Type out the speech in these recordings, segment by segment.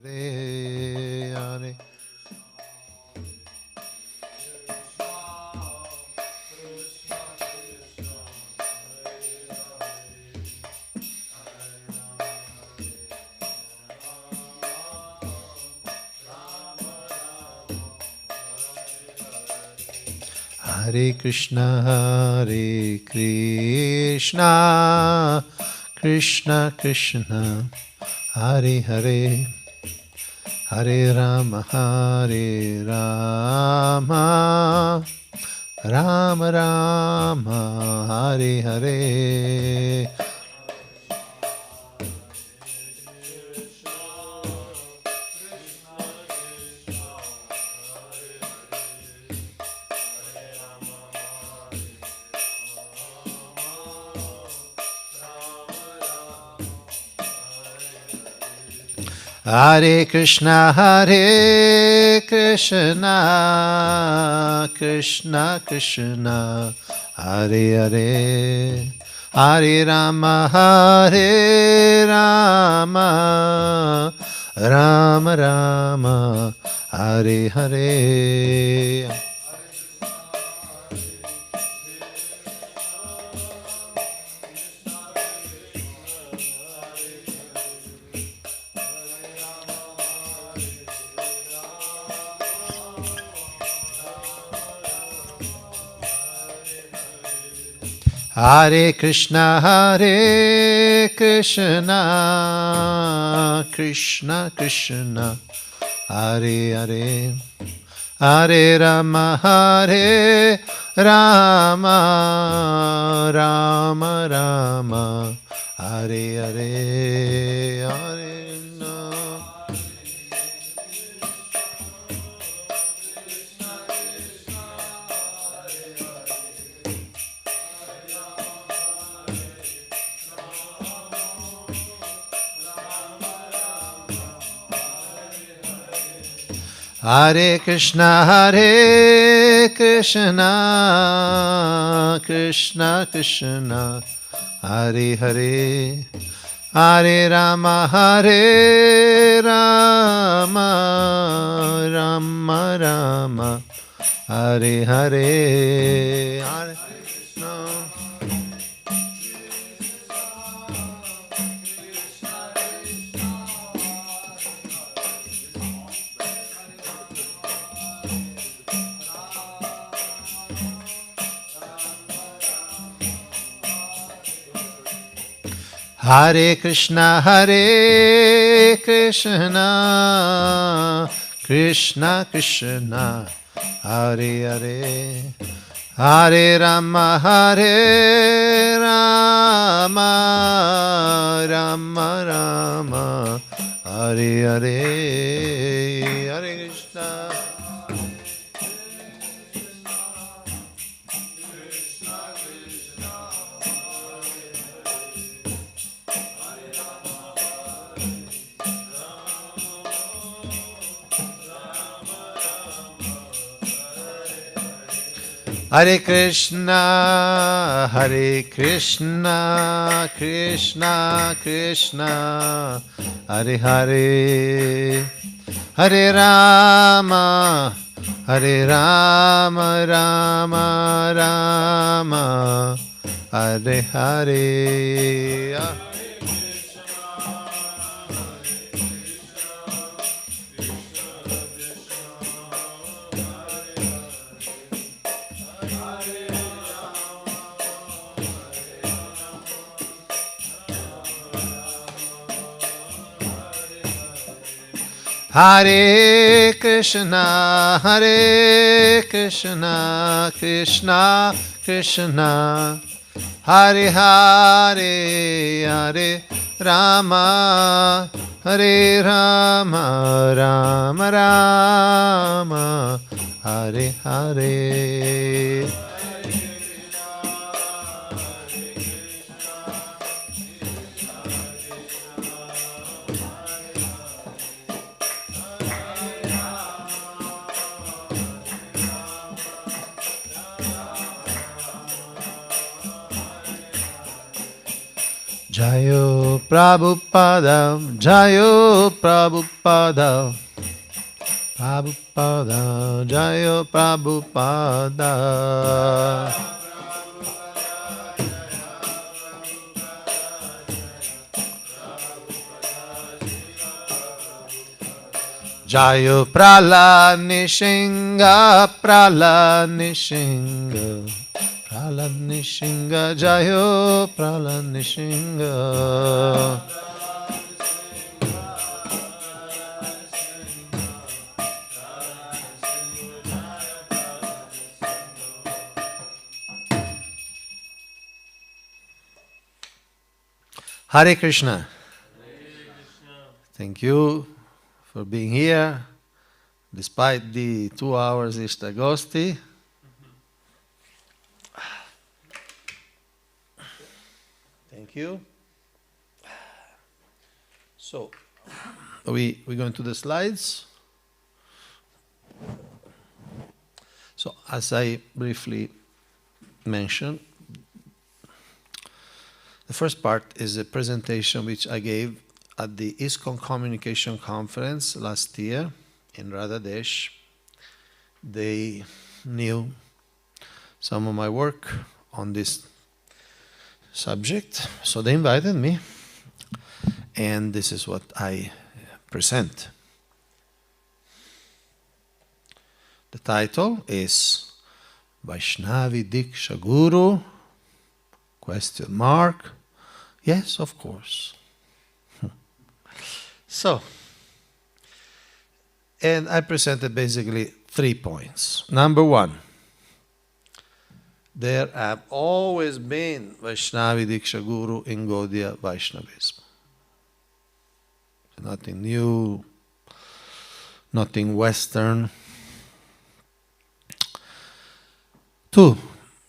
Hare. Hare Krishna, Krishna Krishna, Hare Hare, Hare Rama, Rama Rama, Hare Hare. Hare Krishna, Krishna Krishna, Hare Hare, Hare Rama, Rama Rama, Hare Hare. Hare Krishna, Krishna Krishna, Hare Hare, Hare Rama, Rama Rama, Hare Hare, Hare Hare Krishna, Krishna Krishna, Hare Hare, Hare Rama, Rama Rama, Hare Hare, Hare Krishna. Hare Krishna, Krishna Krishna, Hare Hare, Hare Rama, Rama Rama, Hare Hare, Hare Krishna. Hare Krishna, Krishna Krishna, Hare Hare, Hare Rama, Rama Rama, Hare Hare. Hare Krishna, Krishna Krishna, Hare Hare, Hare Rama, Rama Rama, Hare Hare. Jayo Prabhupada, Jayo Prabhupada, Prabhupada, Jayo Prabhupada. Jayo Pralad Nishinga, Pralad Nishinga, Pralad Nishinga, Jayo Pralad Nishinga. Hare Krishna. Thank you for being here, despite the 2 hours Ishtagosti. Thank you. So, we going to the slides. So, as I briefly mentioned, the first part is a presentation which I gave at the Iskcon Communication Conference last year in Radhadesh. They knew some of my work on this subject, so they invited me, and this is what I present. The title is Vaishnavi Diksha-Guru? Question mark. Yes, of course. So, and I presented basically 3 points. Number 1, there have always been Vaishnavi Diksha-Guru in Gaudiya Vaishnavism. Nothing new, nothing Western. 2,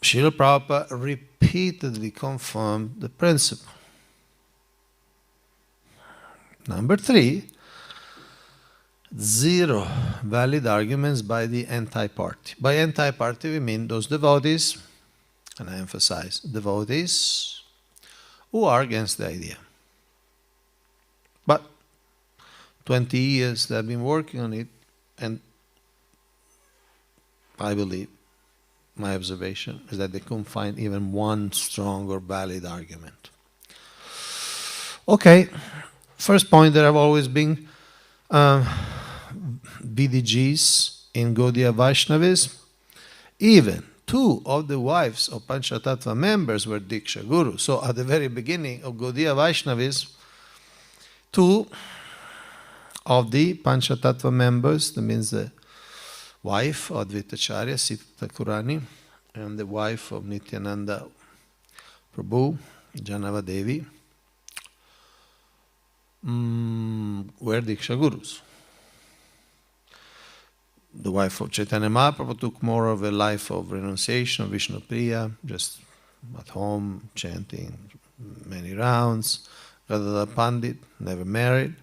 Srila Prabhupada repeatedly confirmed the principle. Number 3, 0 valid arguments by the anti-party. By anti-party we mean those devotees, and I emphasize devotees, who are against the idea. But 20 years they have been working on it, and I believe, my observation is that they couldn't find even one strong or valid argument. Okay, first point, there have always been VDGs in Gaudiya Vaishnavism. Even 2 of the wives of Panchatattva members were Diksha-Guru. So at the very beginning of Gaudiya Vaishnavism, 2 of the Panchatattva members, that means the wife of Advaitacharya, Sita Thakurani, and the wife of Nityananda Prabhu, Janava Devi, were Diksha-Gurus. The wife of Chaitanya Mahaprabhu took more of a life of renunciation, of Vishnu Priya, just at home, chanting many rounds. Gadadhar Pandit, never married.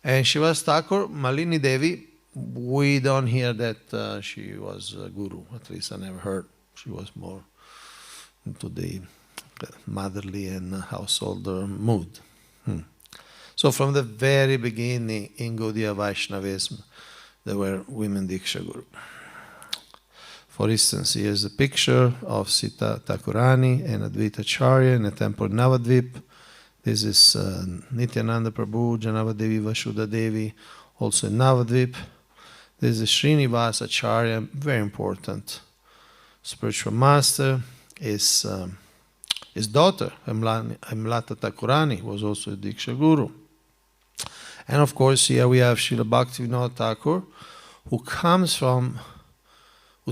And Shivas Thakur, Malini Devi, we don't hear that she was a guru. At least I never heard. She was more into the motherly and householder mood. So from the very beginning in Gaudiya Vaishnavism, there were women Diksha-Guru. For instance, here's a picture of Sita Thakurani and Advaitacharya in a temple in Navadvip. This is Nityananda Prabhu, Janava Devi, Vasudha Devi, also in Navadvip. This is Srinivasa Acharya, very important spiritual master. His daughter, Amlata Thakurani, was also a Diksha-Guru. And of course, here we have Srila Bhaktivinoda Thakur, who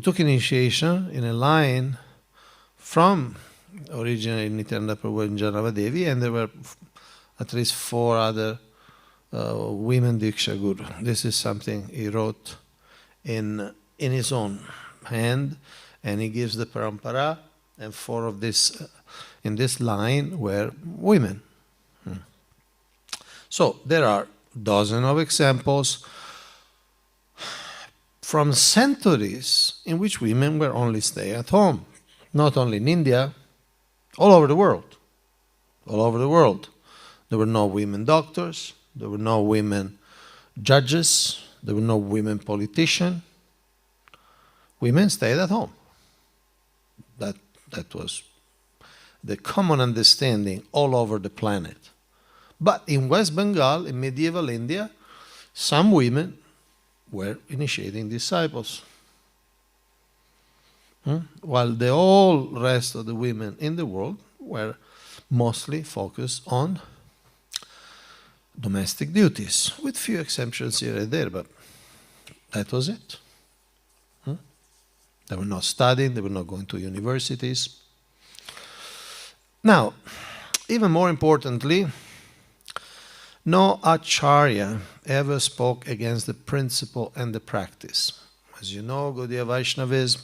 took initiation in a line from originally Nityananda Prabhu and Janava Devi, and there were at least 4 other women Diksha-Guru. This is something he wrote in his own hand, and he gives the parampara, and 4 of this in this line were women. So there are dozens of examples from centuries in which women were only stay at home, not only in India, all over the world. all over the world. There were no women doctors, there were no women judges, there were no women politicians. Women stayed at home. That was the common understanding all over the planet. But in West Bengal, in medieval India, some women were initiating disciples. While the whole rest of the women in the world were mostly focused on domestic duties, with few exceptions here and there, but that was it. They were not studying, they were not going to universities. Now, even more importantly, no acharya ever spoke against the principle and the practice. As you know, Gaudiya Vaishnavism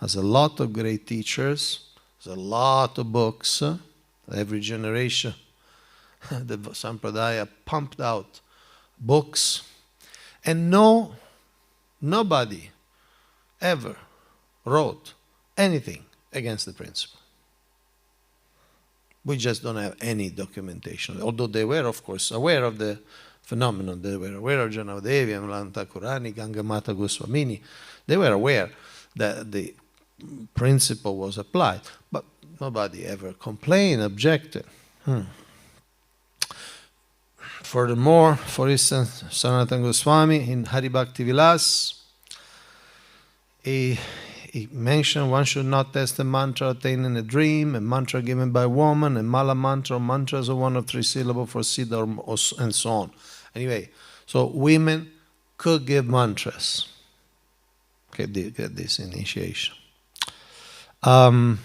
has a lot of great teachers, has a lot of books. Every generation, the Sampradaya pumped out books, and nobody ever wrote anything against the principle. We just don't have any documentation, although they were, of course, aware of the phenomenon. They were aware of Janadevi, Amalanta Kurani, Gangamata Goswamini. They were aware that the principle was applied, but nobody ever complained, objected. Furthermore, for instance, Sanatana Goswami in Hari Bhakti Vilas, he mentioned one should not test a mantra attained in a dream, a mantra given by a woman, a mala mantra, or mantras of one of 3 syllables for siddha, and so on. Anyway, so women could give mantras. Get this initiation. Gopal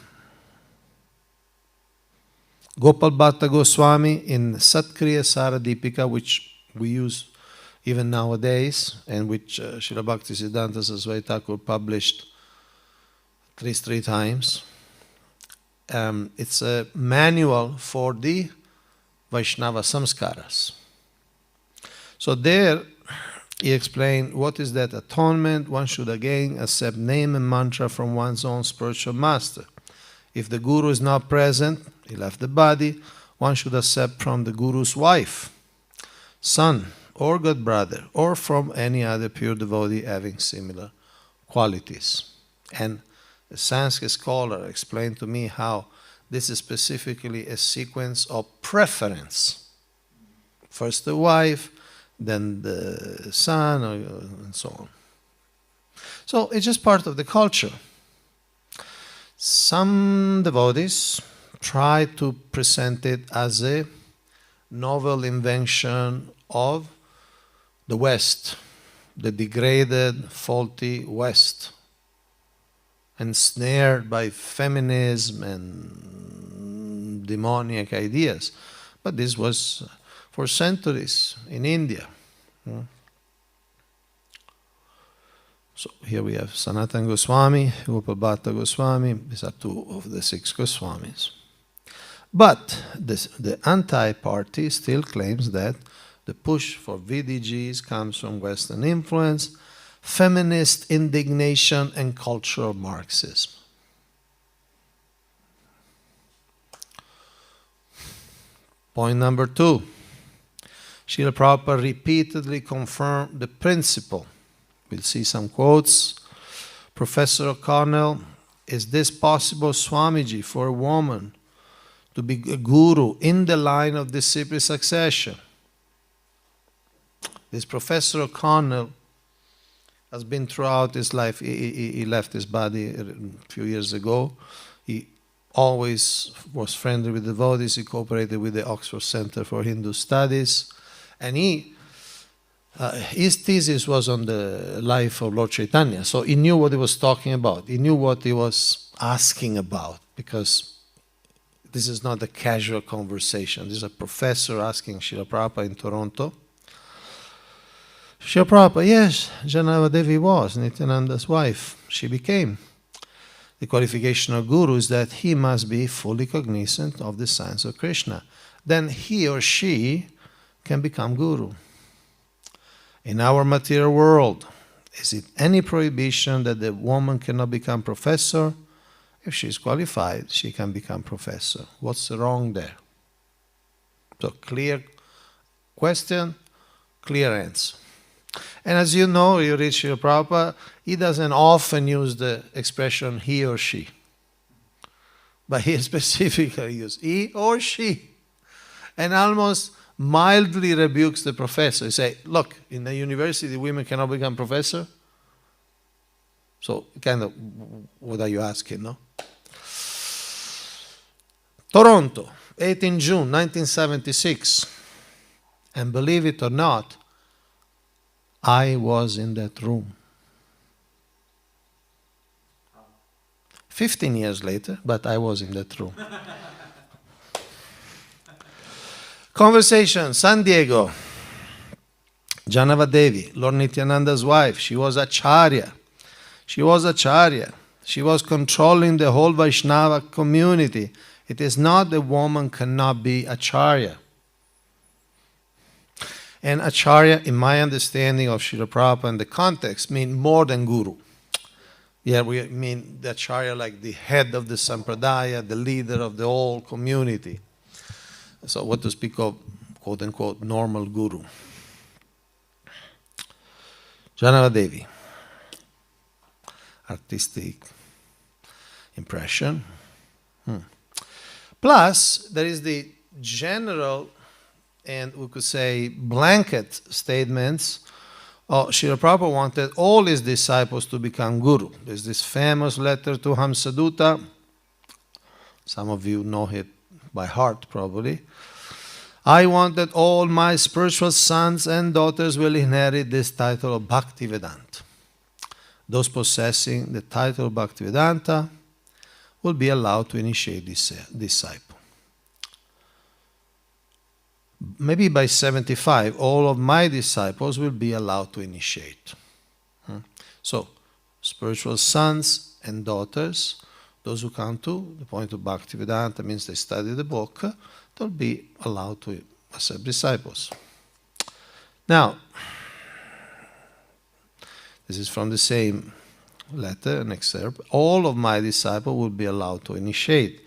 Bhatta Goswami in Satkriya Saradipika, which we use even nowadays, and which Srila Bhaktisiddhanta Saraswati Thakur published at least 3 times. It's a manual for the Vaishnava samskaras. So there he explained what is that atonement. One should again accept name and mantra from one's own spiritual master. If the Guru is not present, he left the body, one should accept from the Guru's wife, son, or god brother, or from any other pure devotee having similar qualities. And a Sanskrit scholar explained to me how this is specifically a sequence of preference. First the wife, then the son, and so on. So it's just part of the culture. Some devotees try to present it as a novel invention of the West, the degraded, faulty West, ensnared by feminism and demoniac ideas. But this was for centuries in India. So here we have Sanatana Goswami, Gopal Bhatta Goswami. These are 2 of the 6 Goswamis. But the anti-party still claims that the push for VDGs comes from Western influence, feminist indignation, and cultural Marxism. Point number 2. Srila Prabhupada repeatedly confirmed the principle. We'll see some quotes. Professor O'Connell, is this possible, Swamiji, for a woman to be a guru in the line of disciple succession? This Professor O'Connell has been throughout his life. He left his body a few years ago. He always was friendly with devotees. He cooperated with the Oxford Center for Hindu Studies. And his thesis was on the life of Lord Chaitanya. So he knew what he was talking about. He knew what he was asking about, because this is not a casual conversation. This is a professor asking Srila Prabhupada in Toronto. Srila Prabhupada, yes, Janavadevi was Nityananda's wife. She became. The qualification of Guru is that he must be fully cognizant of the science of Krishna. Then he or she can become Guru. In our material world, is it any prohibition that the woman cannot become professor? If she is qualified, she can become professor. What's wrong there? So clear question, clear answer. And as you know, you read Srila Prabhupada, he doesn't often use the expression he or she. But he specifically uses he or she. And almost mildly rebukes the professor. He says, look, in the university women cannot become professor. So kind of, what are you asking, no? Toronto, 18 June 1976. And believe it or not, I was in that room. 15 years later, but I was in that room. Conversation, San Diego. Janava-Devi, Lord Nityananda's wife, she was Acharya. She was Acharya. She was controlling the whole Vaishnava community. It is not that woman cannot be Acharya. And Acharya, in my understanding of Srila Prabhupada and the context, mean more than Guru. Yeah, we mean the Acharya like the head of the Sampradaya, the leader of the whole community. So what to speak of, quote unquote, normal Guru. Janava-Devi. Artistic impression. Plus, there is the general and we could say blanket statements. Srila Prabhupada wanted all his disciples to become Guru. There's this famous letter to Hamsaduta. Some of you know it by heart probably. I want that all my spiritual sons and daughters will inherit this title of Bhaktivedanta. Those possessing the title of Bhaktivedanta will be allowed to initiate this disciple. Maybe by 75, all of my disciples will be allowed to initiate. So, spiritual sons and daughters, those who come to the point of Bhaktivedanta, means they study the book, they'll be allowed to accept disciples. Now, this is from the same letter, an excerpt. All of my disciples will be allowed to initiate.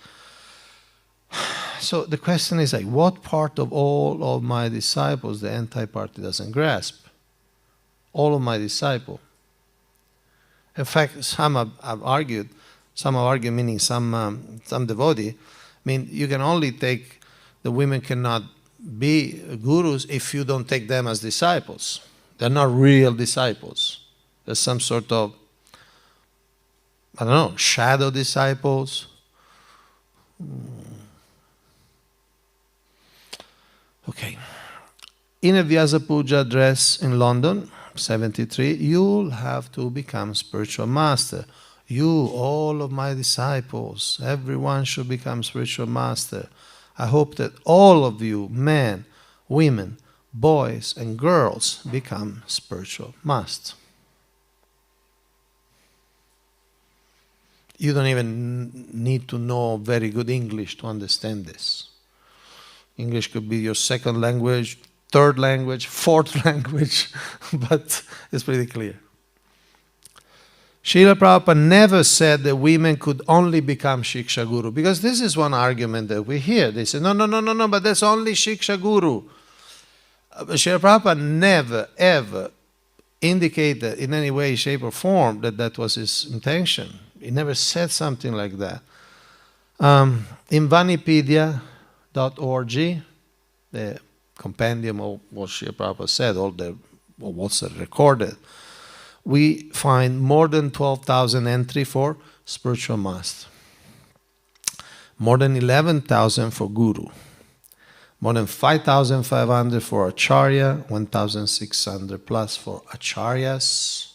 So the question is like, what part of all of my disciples the anti-party doesn't grasp? All of my disciples. In fact, some have argued meaning some devotee, I mean, you can only take, the women cannot be gurus if you don't take them as disciples. They're not real disciples. There's some sort of, I don't know, shadow disciples. Okay. In a Vyasa Puja address in London, 73, you'll have to become spiritual master. You, all of my disciples, everyone should become spiritual master. I hope that all of you, men, women, boys, and girls, become spiritual masters. You don't even need to know very good English to understand this. English could be your second language, third language, fourth language, but it's pretty clear. Srila Prabhupada never said that women could only become Diksha-Guru, because this is one argument that we hear. They say, no, but that's only Diksha-Guru. Srila Prabhupada never, ever indicated in any way, shape, or form that that was his intention. He never said something like that. In Vanipedia.org, the compendium of what Srila Prabhupada said, all the what's recorded, we find more than 12,000 entries for spiritual master, more than 11,000 for guru, more than 5,500 for acharya, 1,600 plus for acharyas,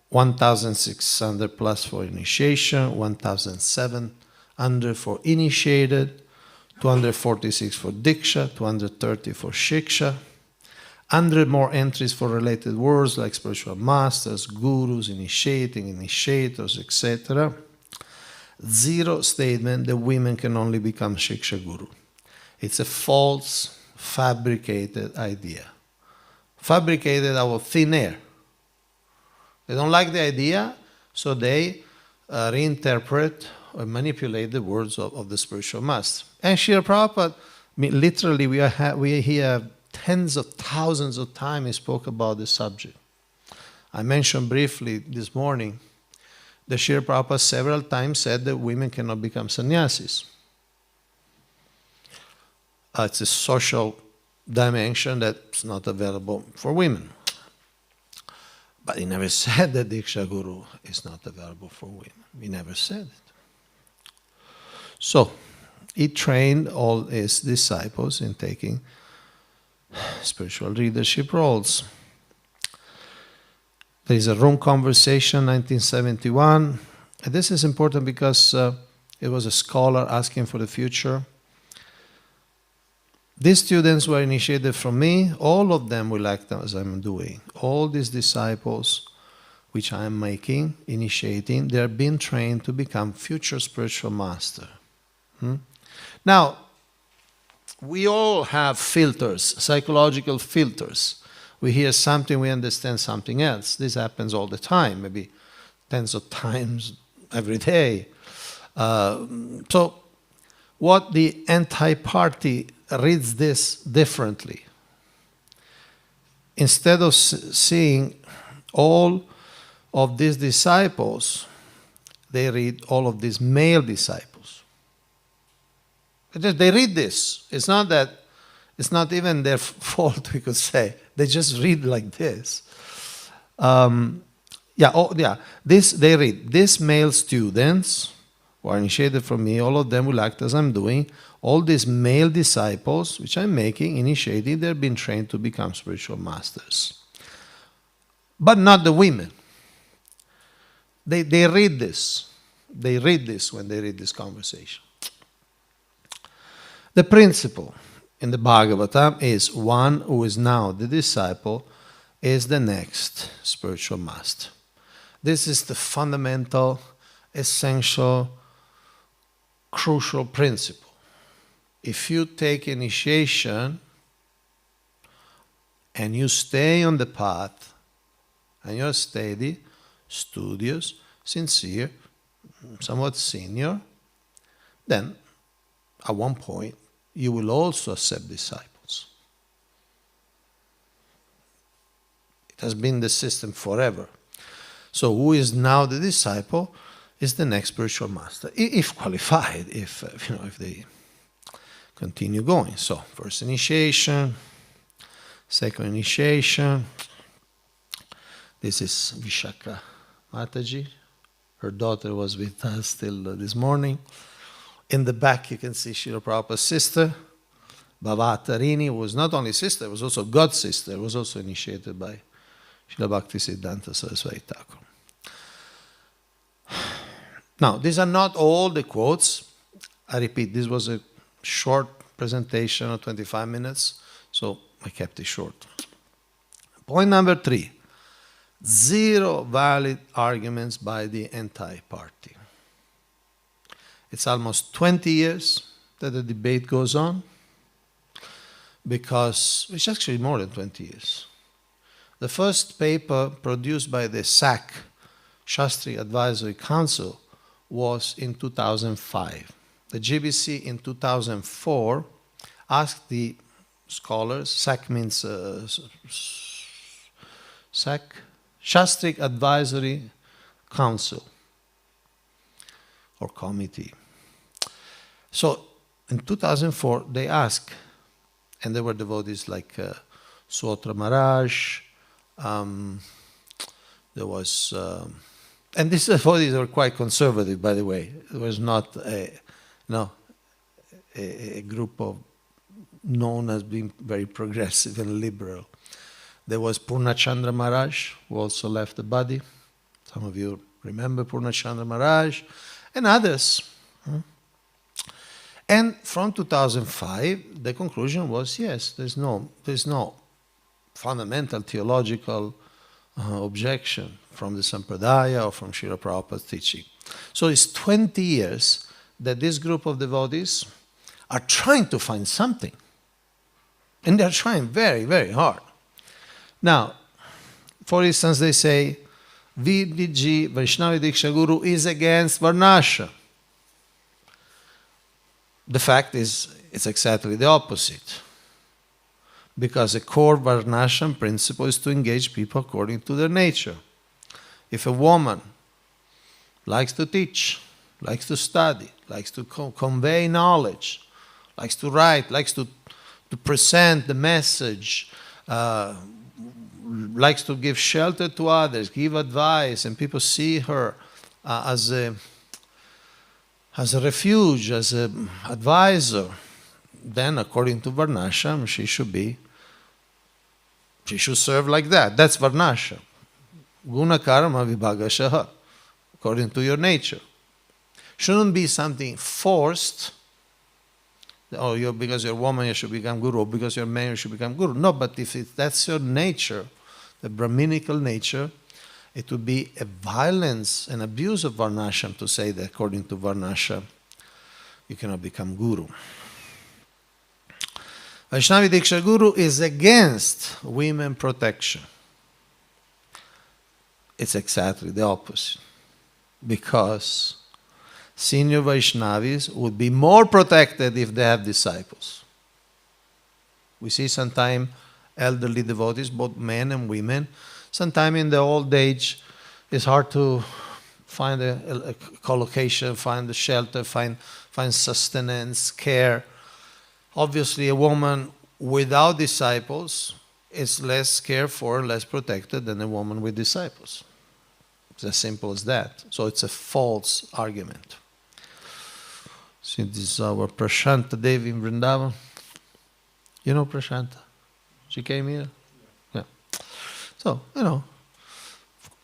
1,600 plus for initiation, 1,700 for initiated, 246 for diksha, 230 for shiksha, 100 more entries for related words like spiritual masters, gurus, initiating, initiators, etc. 0 statement that women can only become Diksha-Guru. It's a false, fabricated idea. Fabricated out of thin air. They don't like the idea, so they reinterpret or manipulate the words of the spiritual master. And Srila Prabhupada mean, literally, we hear tens of thousands of times he spoke about this subject. I mentioned briefly this morning that Srila Prabhupada several times said that women cannot become sannyasis. It's a social dimension that's not available for women. But he never said that Diksha-Guru is not available for women. He never said it. So, he trained all his disciples in taking spiritual leadership roles. There is a room conversation, 1971. And this is important because it was a scholar asking for the future. These students were initiated from me. All of them will act as I'm doing. All these disciples, which I am making, initiating, they are being trained to become future spiritual master. Now, we all have filters, psychological filters. We hear something, we understand something else. This happens all the time, maybe tens of times every day. So what the anti-party reads this differently. Instead of seeing all of these disciples, they read all of these male disciples. They read this. It's not even their fault, we could say. They just read like this. They read, these male students who are initiated from me, all of them will act as I'm doing. All these male disciples, which I'm making, initiating, they've been trained to become spiritual masters. But not the women. They read this. They read this when they read this conversation. The principle in the Bhagavatam is one who is now the disciple is the next spiritual master. This is the fundamental, essential, crucial principle. If you take initiation and you stay on the path and you're steady, studious, sincere, somewhat senior, then at one point you will also accept disciples. It has been the system forever. So who is now the disciple is the next spiritual master, if qualified, if they continue going. So first initiation, second initiation. This is Vishaka Mataji. Her daughter was with us till this morning. In the back, you can see Srila Prabhupada's sister, Bhavatarini, who was not only sister, was also God's sister, was also initiated by Srila Bhaktisiddhanta Saraswati Thakur. Now, these are not all the quotes. I repeat, this was a short presentation of 25 minutes, so I kept it short. Point number 3, 0 valid arguments by the anti-party. It's almost 20 years that the debate goes on, because it's actually more than 20 years. The first paper produced by the SAC, Shastri Advisory Council, was in 2005. The GBC in 2004 asked the scholars, SAC means SAC, Shastri Advisory Council or Committee. So in 2004 they asked, and there were devotees like Suotra Maharaj, there was, and these devotees were quite conservative, by the way. It was not a group of known as being very progressive and liberal. There was Purnachandra Maharaj, who also left the body. Some of you remember Purnachandra Maharaj, and others. And from 2005, the conclusion was, yes, there's no fundamental theological objection from the Sampradaya or from Srila Prabhupada's teaching. So it's 20 years that this group of devotees are trying to find something. And they're trying very, very hard. Now, for instance, they say, VDG, Vaishnavi Diksha-Guru, is against Varnashram. The fact is, It's exactly the opposite. Because the core Varnashram principle is to engage people according to their nature. If a woman likes to teach, likes to study, likes to convey knowledge, likes to write, likes to present the message, likes to give shelter to others, give advice, and people see her as a refuge, as an advisor, then according to Varnashram, she should serve like that. That's Varnashram. Guna karma vibhagashaha, according to your nature. Shouldn't be something forced. Oh, because you're a woman, you should become guru. Or because you're a man, you should become guru. No, but if that's your nature, the Brahminical nature, it would be a violence, an abuse of Varnashram to say that according to Varnashram, you cannot become guru. Vaishnavi Diksha-Guru is against women protection. It's exactly the opposite. Because senior Vaishnavis would be more protected if they have disciples. We see sometimes elderly devotees, both men and women, sometimes in the old age, it's hard to find a collocation, find a shelter, find sustenance, care. Obviously, a woman without disciples is less cared for, less protected than a woman with disciples. It's as simple as that. So it's a false argument. See, this is our Prashanta Devi in Vrindavan. You know Prashanta? She came here? Yeah. So,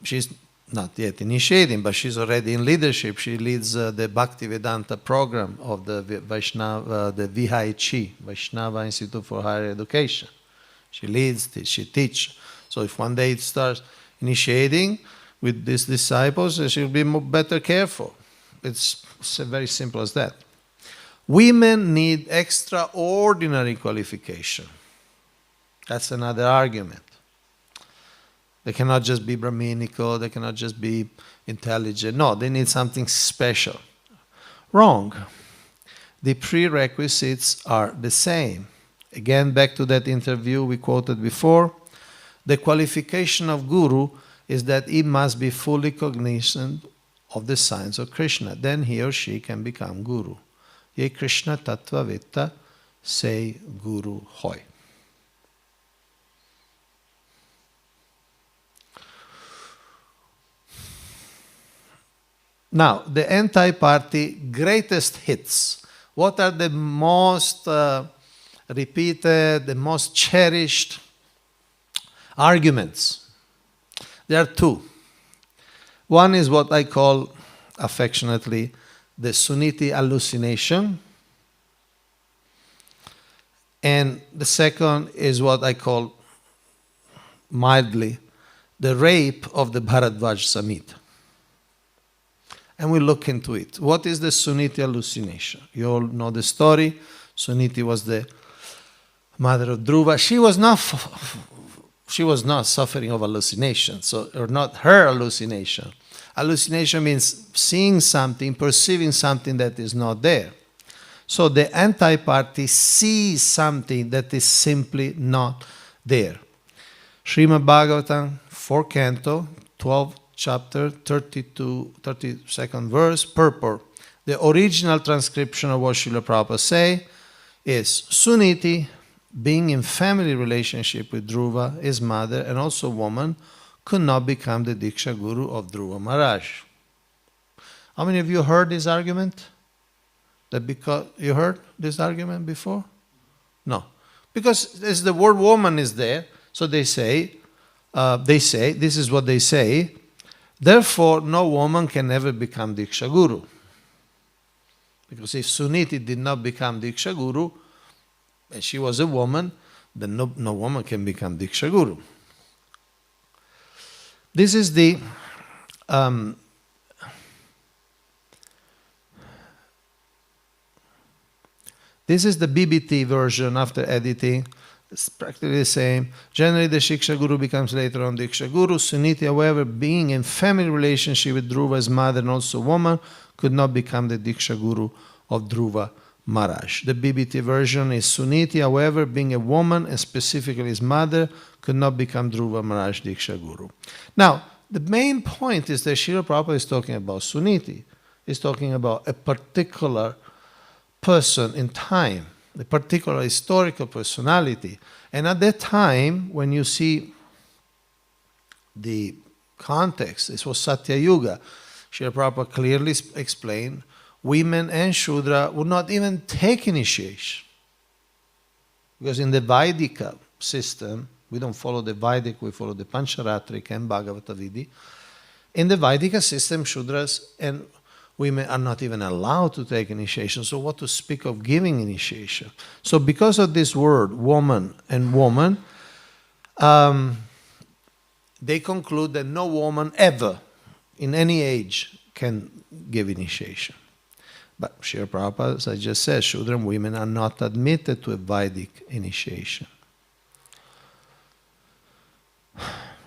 she's not yet initiating, but she's already in leadership. She leads the Bhaktivedanta program of the Vaishnava, the VIC, Vaishnava Institute for Higher Education. She leads, she teaches. So if one day it starts initiating with these disciples, she'll be better careful. It's very simple as that. Women need extraordinary qualification. That's another argument. They cannot just be Brahminical, they cannot just be intelligent. No, they need something special. Wrong. The prerequisites are the same. Again, back to that interview we quoted before. The qualification of Guru is that he must be fully cognizant of the signs of Krishna. Then he or she can become Guru. Ye Krishna Tattva Vetta, say Guru Hoy. Now, the anti-party greatest hits. What are the most repeated, the most cherished arguments? There are two. One is what I call affectionately the Sunniti hallucination. And the second is what I call mildly the rape of the Bharadvaj Samhita. And we look into it. What is the Sunniti hallucination? You all know the story. Sunniti was the mother of Dhruva. She was not suffering of hallucination, or not her hallucination. Hallucination means seeing something, perceiving something that is not there. So the anti-party sees something that is simply not there. Srimad-Bhagavatam, 4th canto, 12th chapter, 32nd verse, purport. The original transcription of what Srila Prabhupada say is Sunniti, being in family relationship with Dhruva, his mother, and also woman, could not become the Diksha-Guru of Dhruva Maharaj. How many of you heard this argument? You heard this argument before? No. Because the word woman is there, so they say, this is what they say, therefore no woman can ever become Diksha-Guru. Because if Sunniti did not become Diksha-Guru, and she was a woman, then no woman can become Diksha-Guru. This is the BBT version after editing. It's practically the same. Generally, the Shiksha Guru becomes later on Diksha Guru. Sunniti, however, being in family relationship with Dhruva's mother and also woman, could not become the Diksha Guru of Dhruva Maharaj. The BBT version is Suniti, however, being a woman and specifically his mother, could not become Dhruva Maharaj Diksha-Guru. Now, the main point is that Srila Prabhupada is talking about Suniti. He's talking about a particular person in time, a particular historical personality. And at that time, when you see the context, this was Satya Yuga, Srila Prabhupada clearly explained, women and Shudra would not even take initiation. Because in the Vaidika system, we don't follow the Vedic, we follow the Pancharatrika and Bhagavata Vidhi. In the Vaidika system, Shudras and women are not even allowed to take initiation. So what to speak of giving initiation? So because of this word, woman and woman, they conclude that no woman ever, in any age, can give initiation. But Srila Prabhupada, as I just said, Shudra and women are not admitted to a Vedic initiation.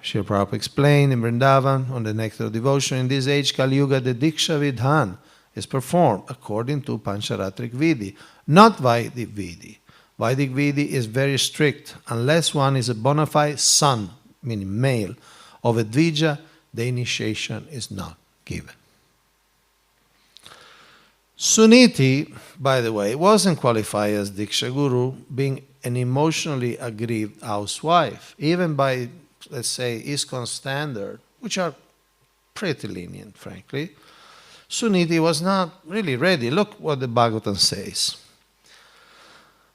Srila Prabhupada explained in Vrindavan on the Nectar of Devotion, in this age, Kali Yuga, the Diksha Vidhan is performed according to Pancharatrik Vidhi, not Vedic Vidhi. Vedic Vidhi is very strict. Unless one is a bona fide son, meaning male, of a Dvija, the initiation is not given. Suniti, by the way, wasn't qualified as Diksha-Guru, being an emotionally aggrieved housewife, even by, let's say, Iskcon standard, which are pretty lenient, frankly. Suniti was not really ready. Look what the Bhagavatam says.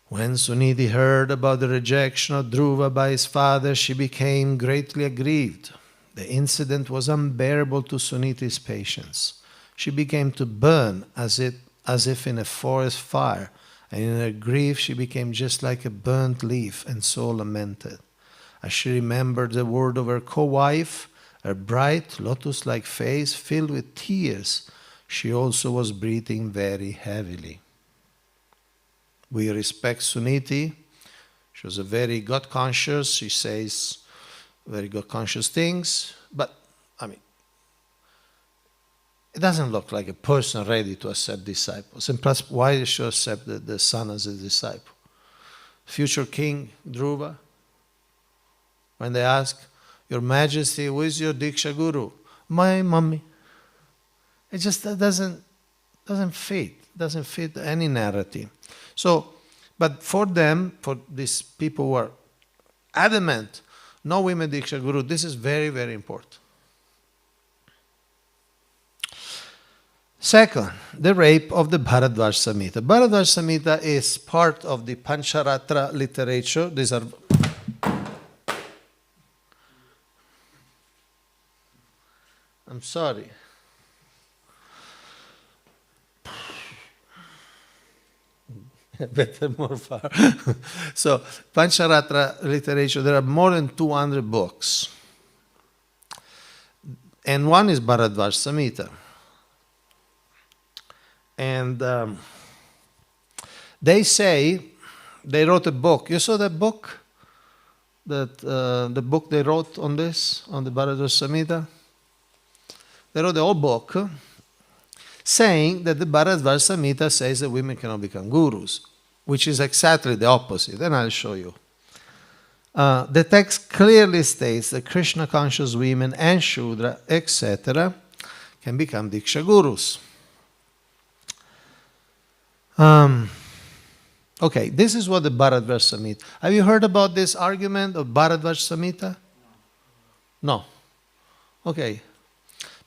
When Suniti heard about the rejection of Dhruva by his father, she became greatly aggrieved. The incident was unbearable to Suniti's patience. She began to burn as if in a forest fire, and in her grief she became just like a burnt leaf, and so lamented. As she remembered the word of her co-wife, her bright lotus-like face filled with tears, she also was breathing very heavily. We respect Suniti. She was a very God-conscious, she says very God-conscious things, but it doesn't look like a person ready to accept disciples. And plus, why should accept the son as a disciple? Future king Dhruva, when they ask, Your Majesty, who is your Diksha-Guru? My mommy. It just doesn't fit any narrative. So, but for them, for these people who are adamant, no women Diksha-Guru, this is very, very important. Second, the rape of the Bharadwaj Samhita. Bharadwaj Samhita is part of the Pancharatra literature. These are I'm sorry. Better more far. So, Pancharatra literature, there are more than 200 books. And one is Bharadwaj Samhita. And they say, they wrote a book. You saw that book? The book they wrote on this, on the Bharadwaj Samhita? They wrote the whole book saying that the Bharadwaj Samhita says that women cannot become gurus, which is exactly the opposite, and I'll show you. The text clearly states that Krishna-conscious women and Shudra, etc., can become Diksha-Gurus. Okay, this is what the Bharadwaj Samhita. Have you heard about this argument of Bharadwaj Samhita? No. Okay.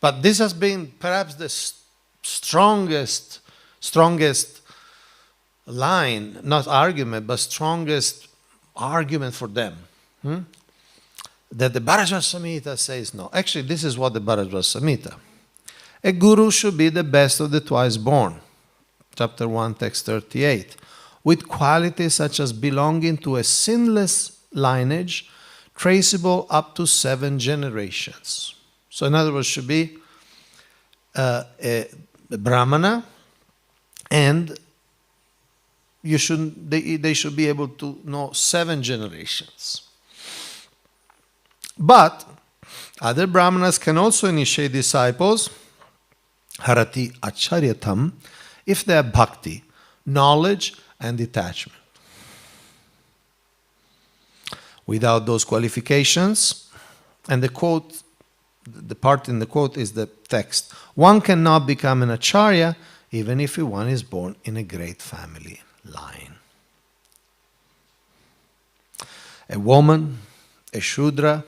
But this has been perhaps the strongest line, not argument, but strongest argument for them. That the Bharadwaj Samhita says no. Actually, this is what the Bharadwaj Samhita. A guru should be the best of the twice born. Chapter 1, text 38. With qualities such as belonging to a sinless lineage, traceable up to 7 generations. So in other words, should be a Brahmana, and they should be able to know 7 generations. But other Brahmanas can also initiate disciples, harati acharyatam, if they have bhakti, knowledge, and detachment. Without those qualifications, and the quote, the part in the quote is the text, one cannot become an acharya even if one is born in a great family line. A woman, a Shudra,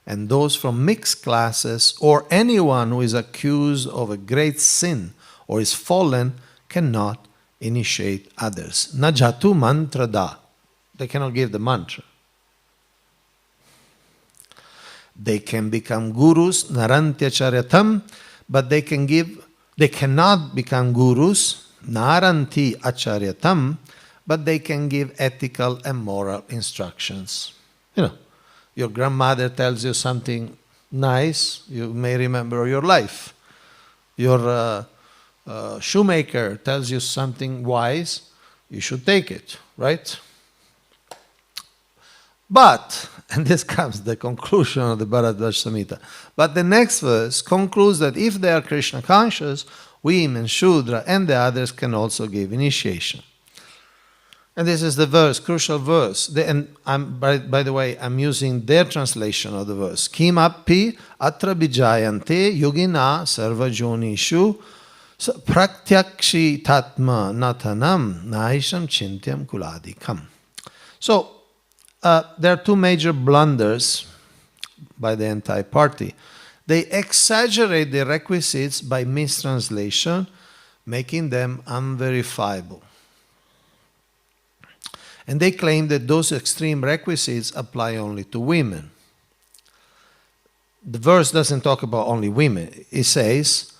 and those from mixed classes, or anyone who is accused of a great sin or is fallen, cannot initiate others. Najatu mantra da. They cannot give the mantra. They can become gurus, narantyacharyatam, but they cannot become gurus, naranti acharyatam, but they can give ethical and moral instructions. You know, your grandmother tells you something nice, you may remember your life. Your shoemaker tells you something wise, you should take it, right? But, and this comes the conclusion of the Bharadwaj Samhita, but the next verse concludes that if they are Krishna conscious, women, Shudra, and the others can also give initiation. And this is the verse, crucial verse. And by the way, I'm using their translation of the verse. Kimapi atra bijayante yogina sarvajonishu pratyakshi tatma natanam naisham chintyam kuladikam. So, there are two major blunders by the anti-party. They exaggerate the requisites by mistranslation, making them unverifiable. And they claim that those extreme requisites apply only to women. The verse doesn't talk about only women. It says,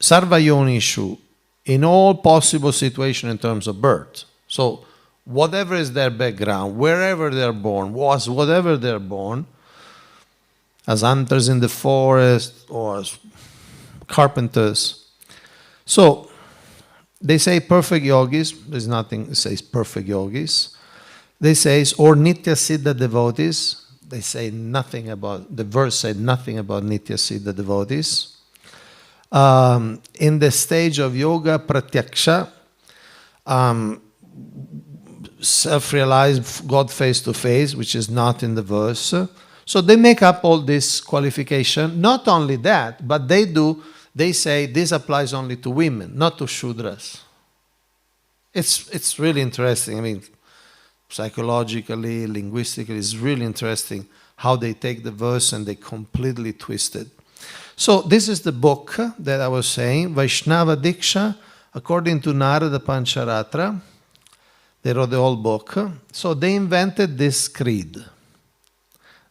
Sarvayonishu, in all possible situations in terms of birth. So, whatever is their background, wherever they're born, whatever they're born, as hunters in the forest or as carpenters. So, they say perfect yogis, there's nothing that says perfect yogis. They say, or Nitya Siddha devotees, they say nothing about, the verse said nothing about Nitya Siddha devotees. In the stage of yoga pratyaksha, self-realized God face to face, which is not in the verse. So they make up all this qualification. Not only that, but they say this applies only to women, not to Shudras. It's really interesting. I mean, psychologically, linguistically, it's really interesting how they take the verse and they completely twist it. So this is the book that I was saying, Vaishnava Diksha, according to Narada Pancharatra. They wrote the whole book. So they invented this creed.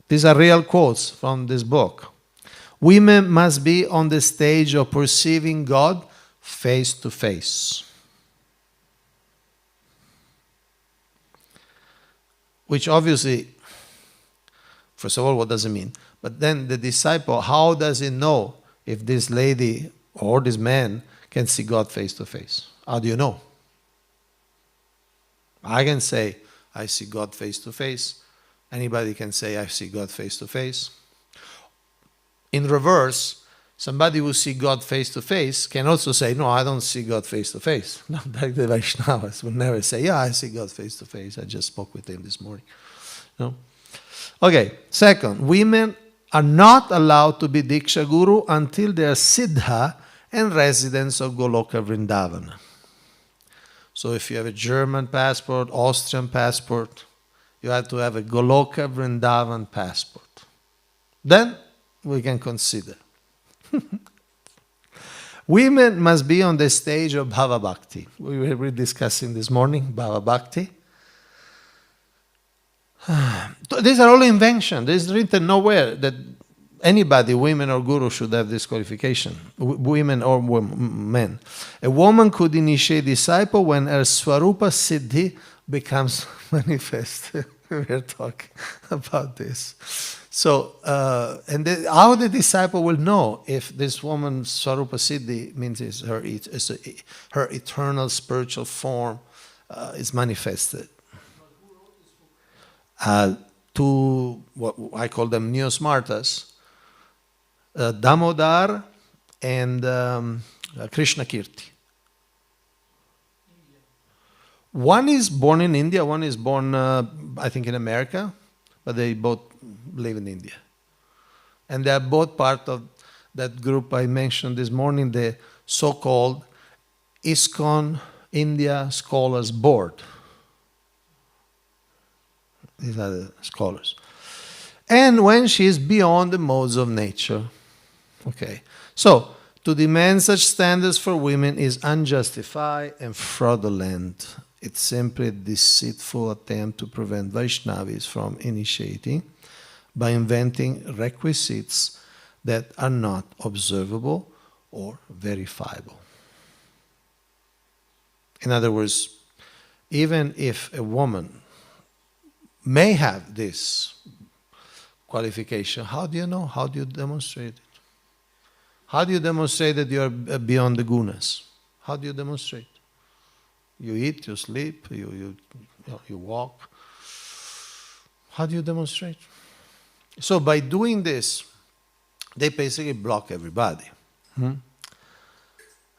These are real quotes from this book. Women must be on the stage of perceiving God face to face. Which obviously, first of all, what does it mean? But then the disciple, how does he know if this lady or this man can see God face to face? How do you know? I can say, I see God face to face. Anybody can say, I see God face to face. In reverse, somebody who sees God face to face can also say, no, I don't see God face to face. Not like the Vaishnavas would never say, yeah, I see God face to face. I just spoke with him this morning. No? Okay, second, women are not allowed to be Diksha-Guru until they are Siddha and residents of Goloka Vrindavan. So if you have a German passport, Austrian passport, you have to have a Goloka Vrindavan passport. Then we can consider. Women must be on the stage of Bhava Bhakti. We were discussing this morning, Bhava Bhakti. These are all inventions. There's written nowhere that anybody, women or guru, should have this qualification. Women or men. A woman could initiate disciple when her Swarupa Siddhi becomes manifest. We're talking about this. So, how the disciple will know if this woman's Swarupa Siddhi means her eternal spiritual form is manifested. Two, what I call them neo-smartas, Damodar and Krishna Kirti. One is born in India, one is born, I think, in America, but they both live in India. And they are both part of that group I mentioned this morning, the so-called Iskcon India Scholars Board. These are the scholars. And when she is beyond the modes of nature. Okay. So, to demand such standards for women is unjustified and fraudulent. It's simply a deceitful attempt to prevent Vaishnavis from initiating by inventing requisites that are not observable or verifiable. In other words, even if a woman may have this qualification, how do you know? How do you demonstrate it? How do you demonstrate that you are beyond the gunas? How do you demonstrate? You eat, you sleep, you walk. How do you demonstrate? So by doing this, they basically block everybody.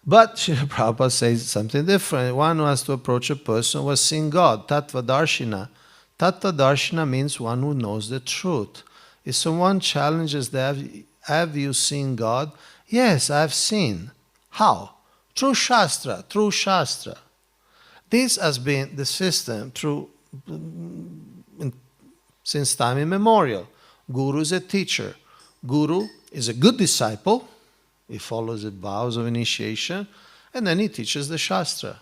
But Srila Prabhupada says something different. One who has to approach a person who has seen God, Tattva Darshina. Tattva Darshina means one who knows the truth. If someone challenges that, have you seen God? Yes, I've seen. How? Through Shastra, through Shastra. This has been the system since time immemorial. Guru is a teacher. Guru is a good disciple. He follows the vows of initiation, and then he teaches the Shastra.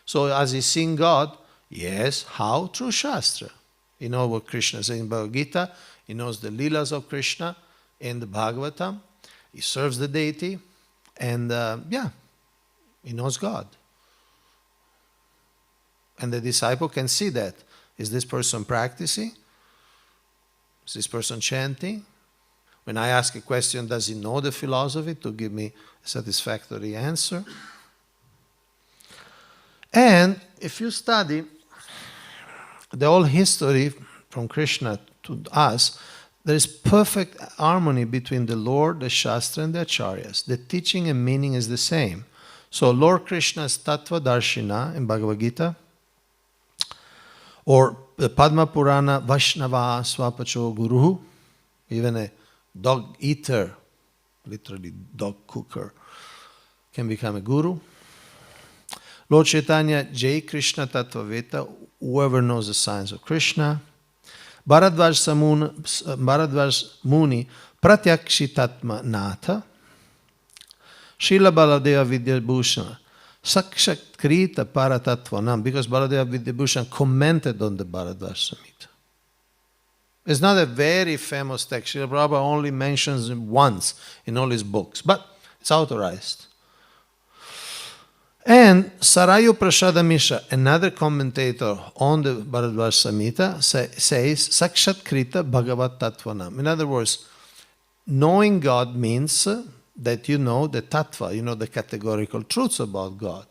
So has he seen God? Yes. How? Through Shastra. You know what Krishna says in Bhagavad Gita. He knows the Leelas of Krishna in the Bhagavatam. He serves the deity, and he knows God. And the disciple can see that. Is this person practicing? Is this person chanting? When I ask a question, does he know the philosophy to give me a satisfactory answer? And if you study the whole history from Krishna to us, there is perfect harmony between the Lord, the Shastra, and the Acharyas. The teaching and meaning is the same. So Lord Krishna's Tattva Darshina in Bhagavad Gita, or the Padma Purana, Vaishnava Swapacho Guru, even a dog eater, literally dog cooker, can become a guru. Lord Chaitanya, Jai Krishna Tattvaveta, whoever knows the science of Krishna. Bharadvaj Muni, Pratyakshitatma Natha. Srila Baladeva Vidyabhushana, Sakshat Krita Paratattvanam, because Baladeva Vidyabhushana commented on the Bharadvaj Samhita. It's not a very famous text. Srila Prabhupada only mentions it once in all his books, but it's authorized. And Sarayu Prasada Mishra, another commentator on the Bharadvaj Samhita, says, Sakshat Krita Bhagavat Tattvanam. In other words, knowing God means that you know the tattva, you know the categorical truths about God.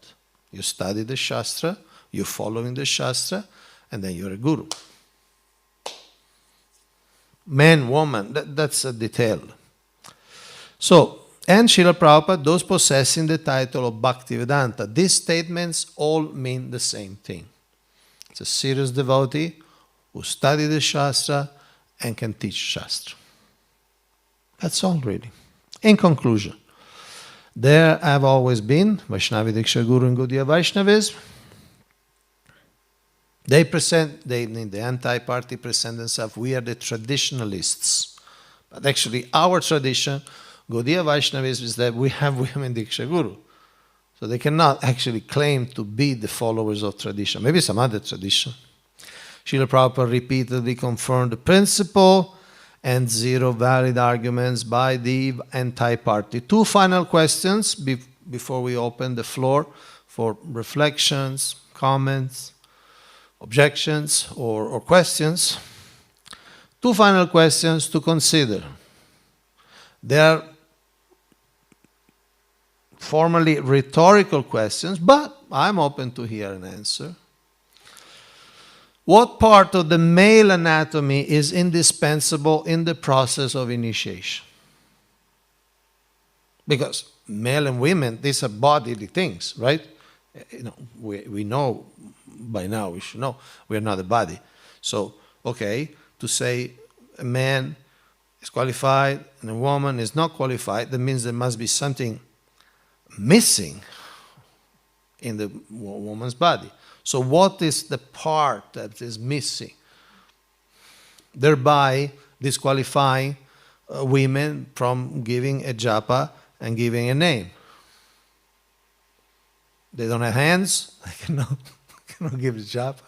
You study the Shastra, you're following the Shastra, and then you're a guru. Man, woman, that's a detail. So, and Srila Prabhupada, those possessing the title of Bhaktivedanta, these statements all mean the same thing. It's a serious devotee who studied the Shastra and can teach Shastra. That's all really. In conclusion, there have always been Vaishnavi Diksha-Guru and Gaudiya Vaishnavis. The anti-party present themselves, we are the traditionalists. But actually our tradition, Gaudiya Vaishnavis, is that we have women Diksha-Guru. So they cannot actually claim to be the followers of tradition. Maybe some other tradition. Srila Prabhupada repeatedly confirmed the principle and zero valid arguments by the anti-party. Two final questions before we open the floor for reflections, comments, objections, or questions. Two final questions to consider. They are formally rhetorical questions, but I'm open to hear an answer. What part of the male anatomy is indispensable in the process of initiation? Because male and women, these are bodily things, right? We know by now, we should know, we are not a body. So, okay, to say a man is qualified and a woman is not qualified, that means there must be something missing in the woman's body. So what is the part that is missing? Thereby disqualifying women from giving a japa and giving a name. They don't have hands, they cannot give a japa.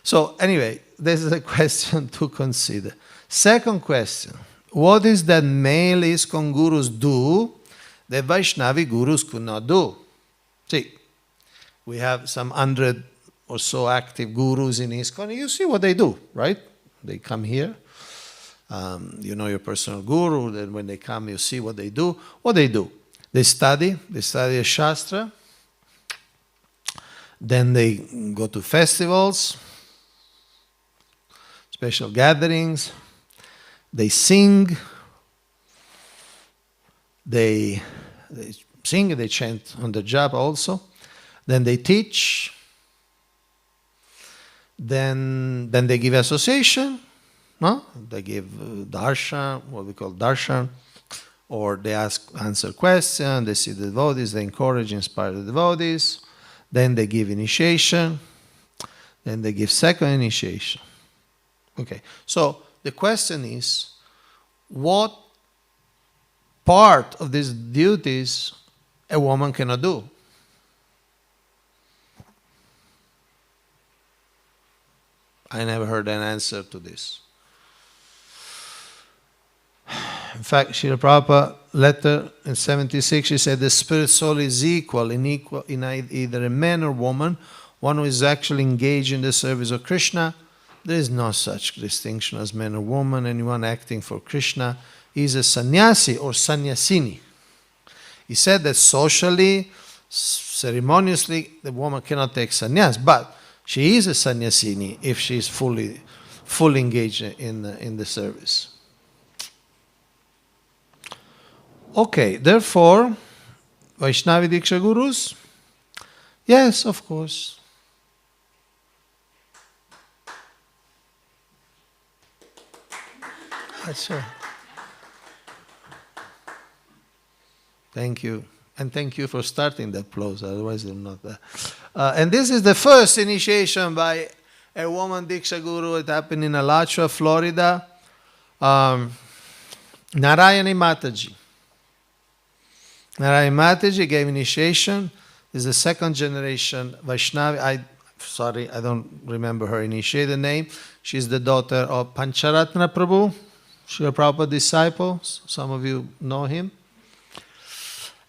So anyway, this is a question to consider. Second question, what is that male Iskcon gurus do that Vaishnavi gurus could not do? See, we have some 100 or so active gurus in Iskcon. You see what they do, right? They come here. You know your personal guru. Then when they come, you see what they do. What they do? They study a Shastra. Then they go to festivals, special gatherings. They sing. They sing, they chant on the japa also. Then they teach. Then they give association. No? They give darshan, what we call darshan. Or they answer questions, they see the devotees, they encourage, inspire the devotees. Then they give initiation. Then they give second initiation. Okay, so the question is, what part of these duties a woman cannot do? I never heard an answer to this. In fact, Srila Prabhupada letter in 76, he said the spirit soul is equal in either a man or woman, one who is actually engaged in the service of Krishna. There is no such distinction as man or woman. Anyone acting for Krishna is a sannyasi or sannyasini. He said that socially, ceremoniously, the woman cannot take sannyas, but she is a sannyasini if she is fully engaged in the service. Okay, therefore, Vaishnavi Diksha-Gurus? Yes, of course. Sure. Thank you. And thank you for starting the applause, otherwise I'm not there. And this is the first initiation by a woman Diksha-Guru. It happened in Alachua, Florida. Narayani Mataji. Narayani Mataji gave initiation. This is the second generation Vaishnavi. I don't remember her initiated name. She's the daughter of Pancharatna Prabhu, Srila Prabhupada disciple. Some of you know him.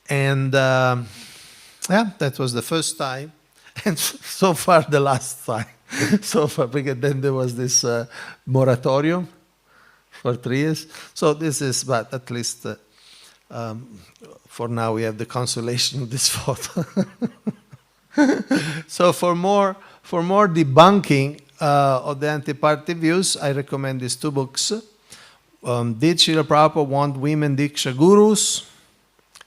And that was the first time. And so far the last time. So far, because then there was this moratorium for 3 years. So this is, but at least for now we have the consolation of this photo. So for more debunking of the anti-party views, I recommend these 2 books. Did Srila Prabhupada want women Diksha Gurus?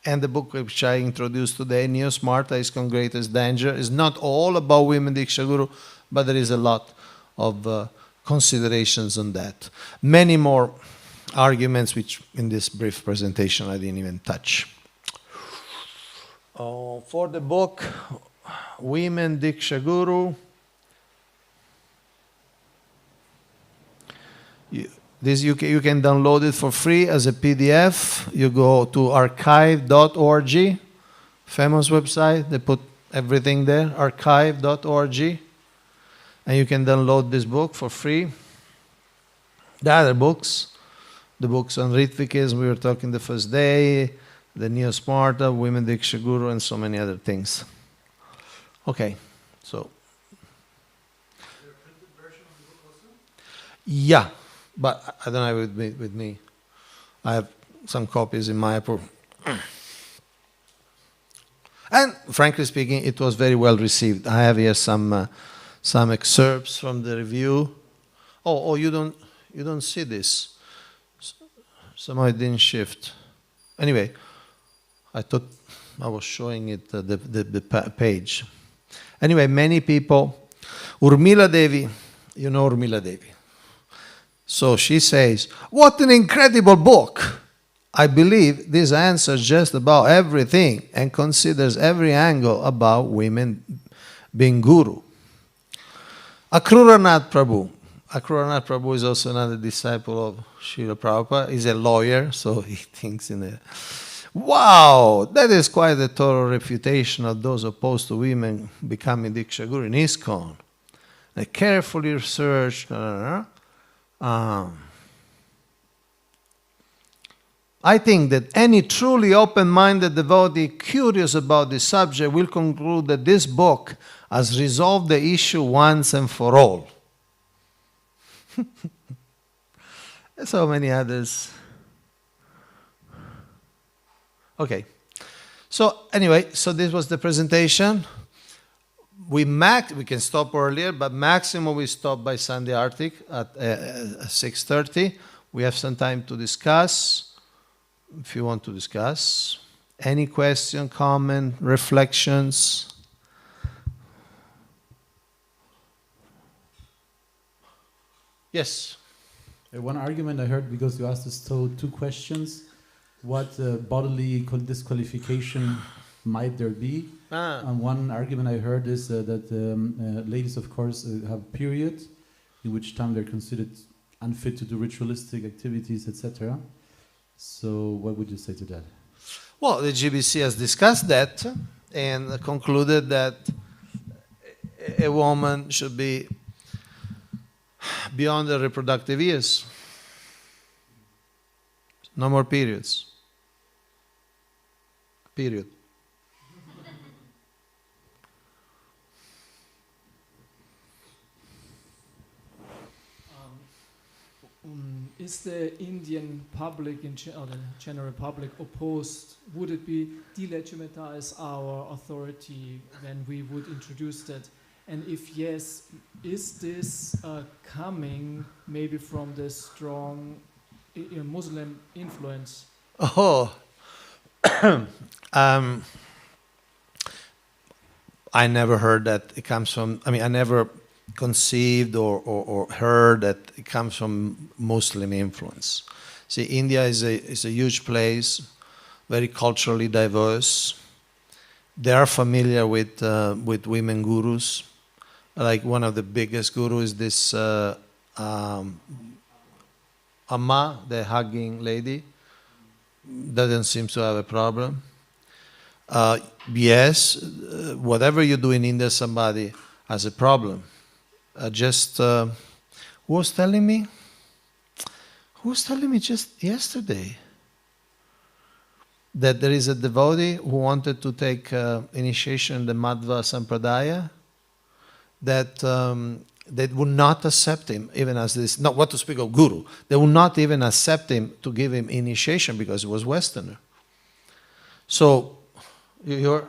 And the book which I introduced today, Neo Smarta, Iskcon Greatest Danger, is not all about women Diksha Guru, but there is a lot of considerations on that. Many more arguments which in this brief presentation I didn't even touch. For the book, Women Diksha Guru, you can download it for free as a PDF. You go to archive.org, famous website. They put everything there, archive.org. And you can download this book for free. The other books, the books on Ritvikism, we were talking the first day, the Neo Smarta, Women Diksha Guru, and so many other things. Okay, so. Is there a printed version of the book also? Yeah. But I don't have it with me. I have some copies in Mayapur. And frankly speaking, it was very well received. I have here some excerpts from the review. Oh, you don't see this. Somehow it didn't shift. Anyway, I thought I was showing it the page. Anyway, many people, Urmila Devi, you know Urmila Devi. So she says, what an incredible book. I believe this answers just about everything and considers every angle about women being guru. Akruranath Prabhu. Akruranath Prabhu is also another disciple of Srila Prabhupada. He's a lawyer, so he thinks in a... Wow, that is quite a thorough refutation of those opposed to women becoming Diksha-Guru in Iskcon. A carefully researched... I think that any truly open-minded devotee curious about this subject will conclude that this book has resolved the issue once and for all. So many others. Okay. So anyway, so this was the presentation. We can stop earlier, but maximum we stop by Sunday Arctic at 6:30. We have some time to discuss. If you want to discuss, any question, comment, reflections? Yes. One argument I heard, because you asked us two questions, what bodily disqualification might there be? And one argument I heard is that ladies, of course, have period, in which time they're considered unfit to do ritualistic activities, etc. So what would you say to that? Well, the GBC has discussed that and concluded that a woman should be beyond the reproductive years. No more periods. Period. Is the Indian public or the general public opposed? Would it be delegitimize our authority when we would introduce that? And if yes, is this coming maybe from the strong Muslim influence? Oh, I never heard that it comes from, I never conceived or heard that it comes from Muslim influence. See, India is a huge place, very culturally diverse. They are familiar with women gurus. Like one of the biggest gurus is this Amma, the hugging lady. Doesn't seem to have a problem. Yes, whatever you do in India, somebody has a problem. Who was telling me? Who was telling me just yesterday that there is a devotee who wanted to take initiation in the Madhva Sampradaya, that they would not accept him, even as this, not what to speak of guru, they would not even accept him to give him initiation because he was Westerner. So, you're,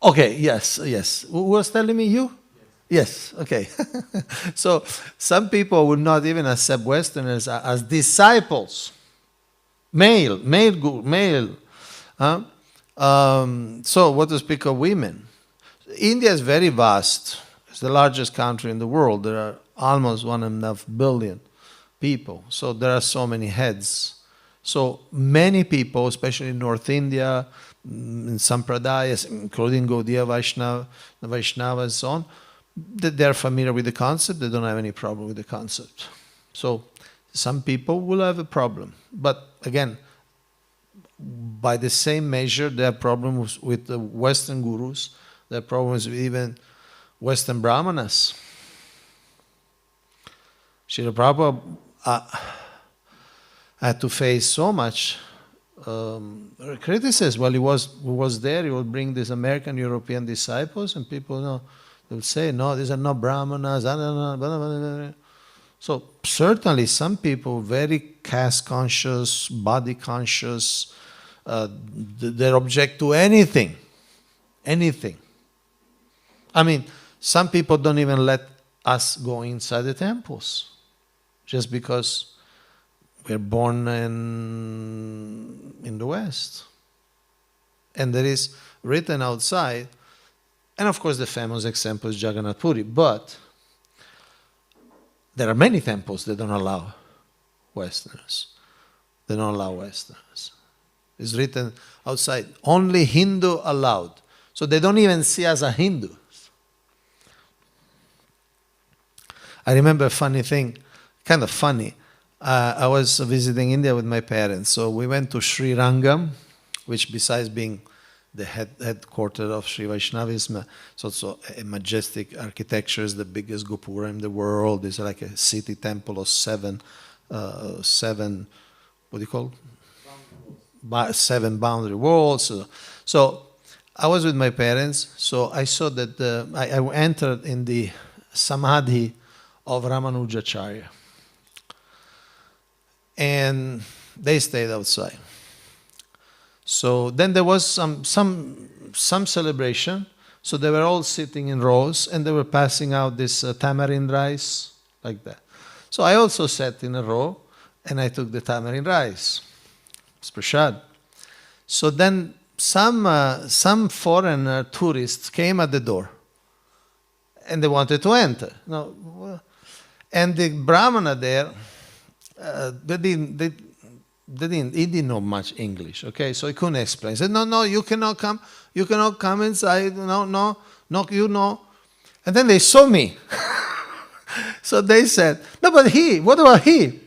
okay, yes. Who was telling me? You? Yes, okay. So, some people would not even accept Westerners as disciples. Male. So, what to speak of women? India is very vast. It's the largest country in the world. There are almost 1.5 billion people. So there are so many heads. So many people, especially in North India, in Sampradayas, including Gaudiya Vaishnava and so on, they're familiar with the concept. They don't have any problem with the concept. So some people will have a problem. But again, by the same measure, there are problems with the Western gurus. There are problems with even Western Brahmanas. Srila Prabhupada had to face so much criticism. While he was there, he would bring these American, European disciples, and people, they would say, no, these are not Brahmanas. So certainly some people, very caste conscious, body conscious, they object to anything. Some people don't even let us go inside the temples, just because we're born in the West. And there is written outside, and of course the famous example is Jagannath Puri, but there are many temples that don't allow Westerners. They don't allow Westerners. It's written outside, only Hindu allowed. So they don't even see us as Hindus. I remember a funny thing, kind of funny. I was visiting India with my parents, so we went to Sri Rangam, which besides being the headquarters of Sri Vaishnavism, it's also a majestic architecture, is the biggest gopura in the world. It's like a city temple of seven, what do you call it? 7 boundary walls. So I was with my parents, so I saw that I entered in the samadhi of Ramanujacharya. And they stayed outside. So then there was some celebration. So they were all sitting in rows and they were passing out this tamarind rice, like that. So I also sat in a row and I took the tamarind rice. It's prashad. So then some foreign tourists came at the door and they wanted to enter. No, and the Brahmana there, he didn't know much English, okay? So he couldn't explain. He said, no, you cannot come inside, no, you know. And then they saw me. So they said, no, but what about he?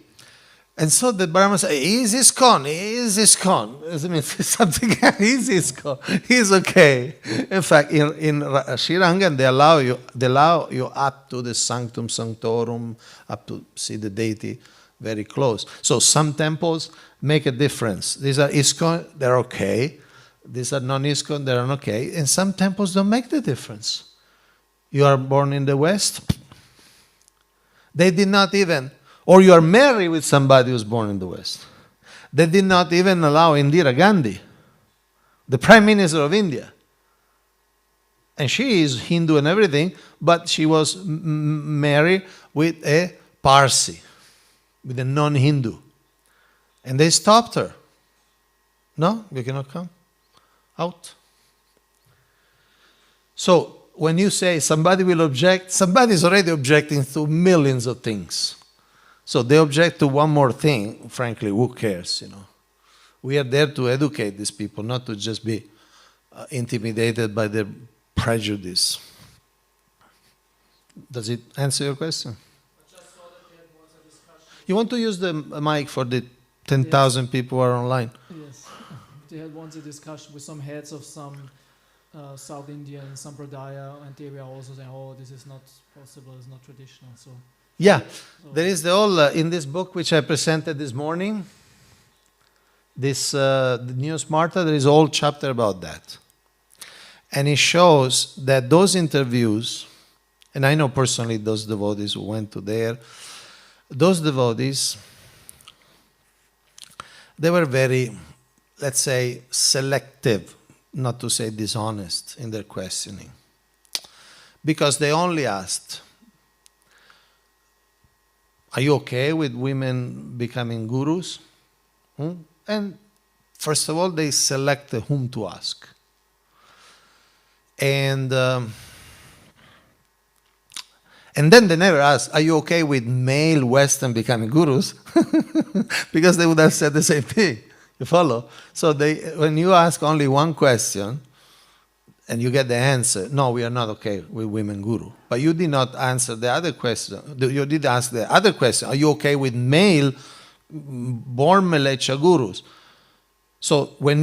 And so the Brahman said, he's Iskcon. I mean, something, he's Iskcon. He's okay. In fact, in Sri Lanka, they allow you up to the Sanctum Sanctorum, up to see the deity very close. So some temples make a difference. These are Iskcon, they're okay. These are non-Iskcon, they're not okay. And some temples don't make the difference. You are born in the West, they did not even, or you are married with somebody who's born in the West. They did not even allow Indira Gandhi, the Prime Minister of India. And she is Hindu and everything, but she was married with a Parsi, with a non-Hindu. And they stopped her. No, you cannot come. Out. So, when you say somebody will object, somebody is already objecting to millions of things. So they object to one more thing, frankly, who cares, you know? We are there to educate these people, not to just be intimidated by their prejudice. Does it answer your question? You want to use the mic for the 10,000 people who are online? Yes. They had once a discussion with some heads of some South Indian Sampradaya, and they were also saying, oh, this is not possible, it's not traditional. So yeah, there is the whole, in this book which I presented this morning, this the News Martha, there is a whole chapter about that. And it shows that those interviews, and I know personally those devotees who went to there, those devotees, they were very, let's say, selective, not to say dishonest in their questioning. Because they only asked, are you okay with women becoming gurus? And first of all, they selected whom to ask. And then they never asked, are you okay with male Western becoming gurus? Because they would have said the same thing. You follow? So when you ask only one question and you get the answer, no, we are not okay with women guru. But you did not answer the other question. You did ask the other question, are you okay with male born Melecha gurus? So when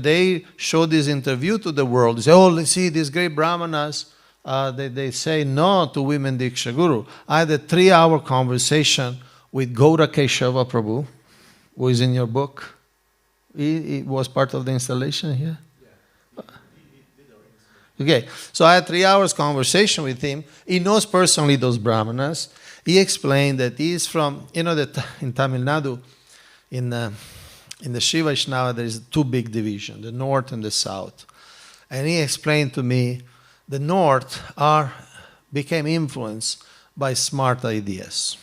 they show this interview to the world, they say, oh, let's see, these great brahmanas, they say no to women Diksha-Guru. I had a 3-hour conversation with Gaura Keshava Prabhu, who is in your book. He was part of the installation here. Yeah. Okay, so I had 3 hours conversation with him. He knows personally those brahmanas. He explained that he is from, that in Tamil Nadu, in the Shiva Vaishnava, there is 2 big divisions, the north and the south. And he explained to me, the north became influenced by smart ideas.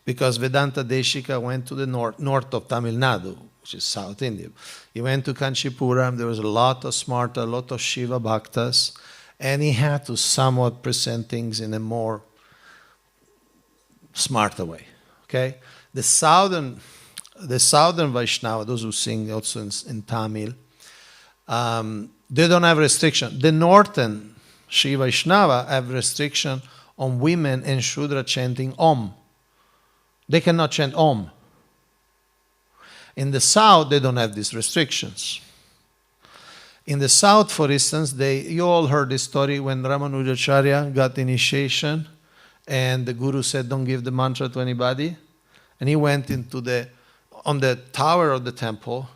because Vedanta Deshika went to the north of Tamil Nadu, which is South India. He went to Kanchipuram, there was a lot of smarta, a lot of Shiva bhaktas, and he had to somewhat present things in a more smarter way. Okay? The southern Vaishnava, those who sing also in Tamil, they don't have restriction. The northern Sri Vaishnava have restriction on women and Shudra chanting Om. They cannot chant Om. In the south, they don't have these restrictions. In the south, for instance, you all heard this story when Ramanujacharya got initiation and the Guru said, don't give the mantra to anybody. And he went on the tower of the temple,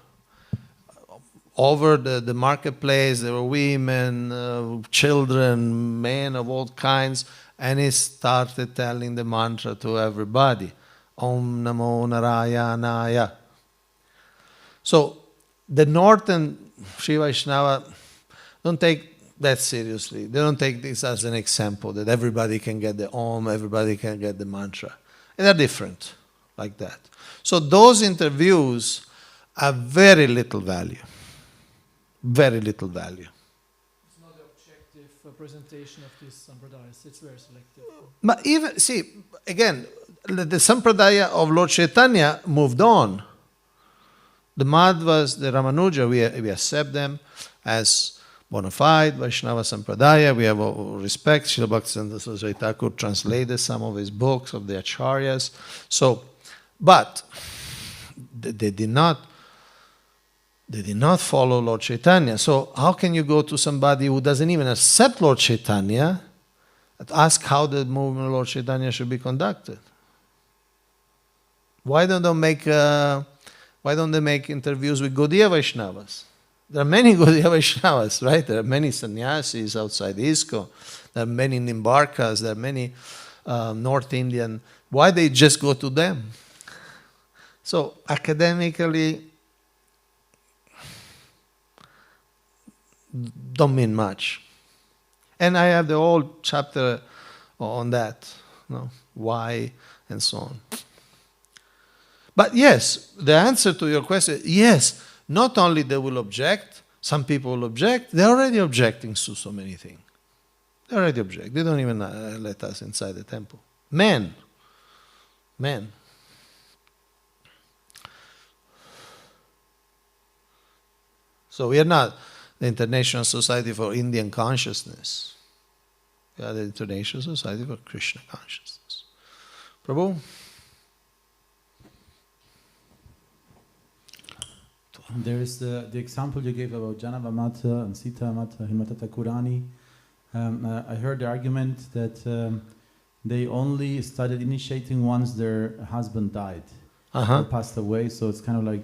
over the marketplace, there were women, children, men of all kinds, and he started telling the mantra to everybody. Om Namo Narayanaya. So the northern Sri Vaishnava don't take that seriously. They don't take this as an example that everybody can get the Om, everybody can get the mantra. And they're different like that. So those interviews have very little value. Very little value. It's not the objective presentation of these sampradayas. It's very selective. But even, see, again, the sampradaya of Lord Chaitanya moved on. The Madhvas, the Ramanuja, we accept them as bona fide Vaishnava sampradaya. We have respect. Srila Bhaktivedanta Saraswati Thakur translated some of his books of the acharyas. So, but they did not follow Lord Chaitanya. So how can you go to somebody who doesn't even accept Lord Chaitanya and ask how the movement of Lord Chaitanya should be conducted? Why don't they make interviews with Gaudiya Vaishnavas? There are many Gaudiya Vaishnavas, right? There are many sannyasis outside Iskcon. There are many Nimbarkas. There are many North Indian. Why they just go to them? So academically, don't mean much. And I have the whole chapter on that, why and so on. But yes, the answer to your question, yes, not only they will object, some people will object, they're already objecting to so many things. They already object. They don't even let us inside the temple. Men. So we are not the International Society for Indian Consciousness. We are the International Society for Krishna Consciousness. Prabhu? There is the example you gave about Janava Mata and Sita Mata, Himata Thakurani. I heard the argument that they only started initiating once their husband died or passed away. So it's kind of like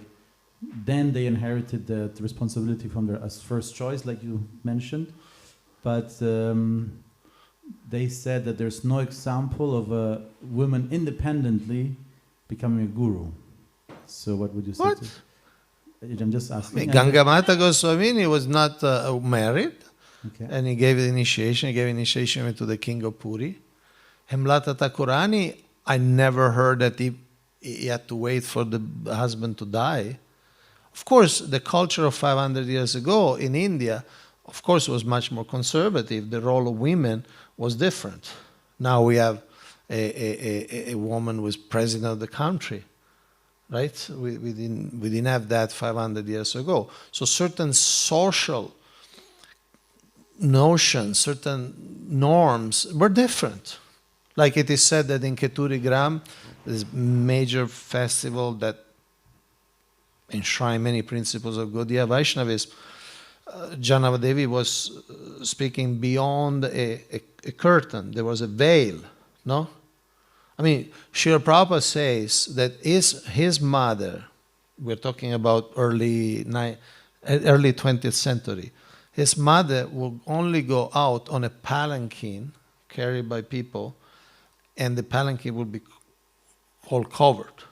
then they inherited the responsibility from their as first choice, like you mentioned. But they said that there's no example of a woman independently becoming a guru. So what would you say? What? I'm just asking. Gangamata Goswamini was not married, okay. And he gave the initiation. He gave initiation to the king of Puri. Hemlata Thakurani, I never heard that he had to wait for the husband to die. Of course, the culture of 500 years ago in India, of course, was much more conservative. The role of women was different. Now we have a woman who is president of the country. Right? We didn't have that 500 years ago. So certain social notions, certain norms were different. Like it is said that in Keturi Gram, this major festival that enshrine many principles of Gaudiya Vaishnavism, Janavadevi was speaking beyond a curtain. There was a veil, no? I mean, Srila Prabhupada says that his mother, we're talking about early 20th century, his mother will only go out on a palanquin carried by people, and the palanquin will be all covered.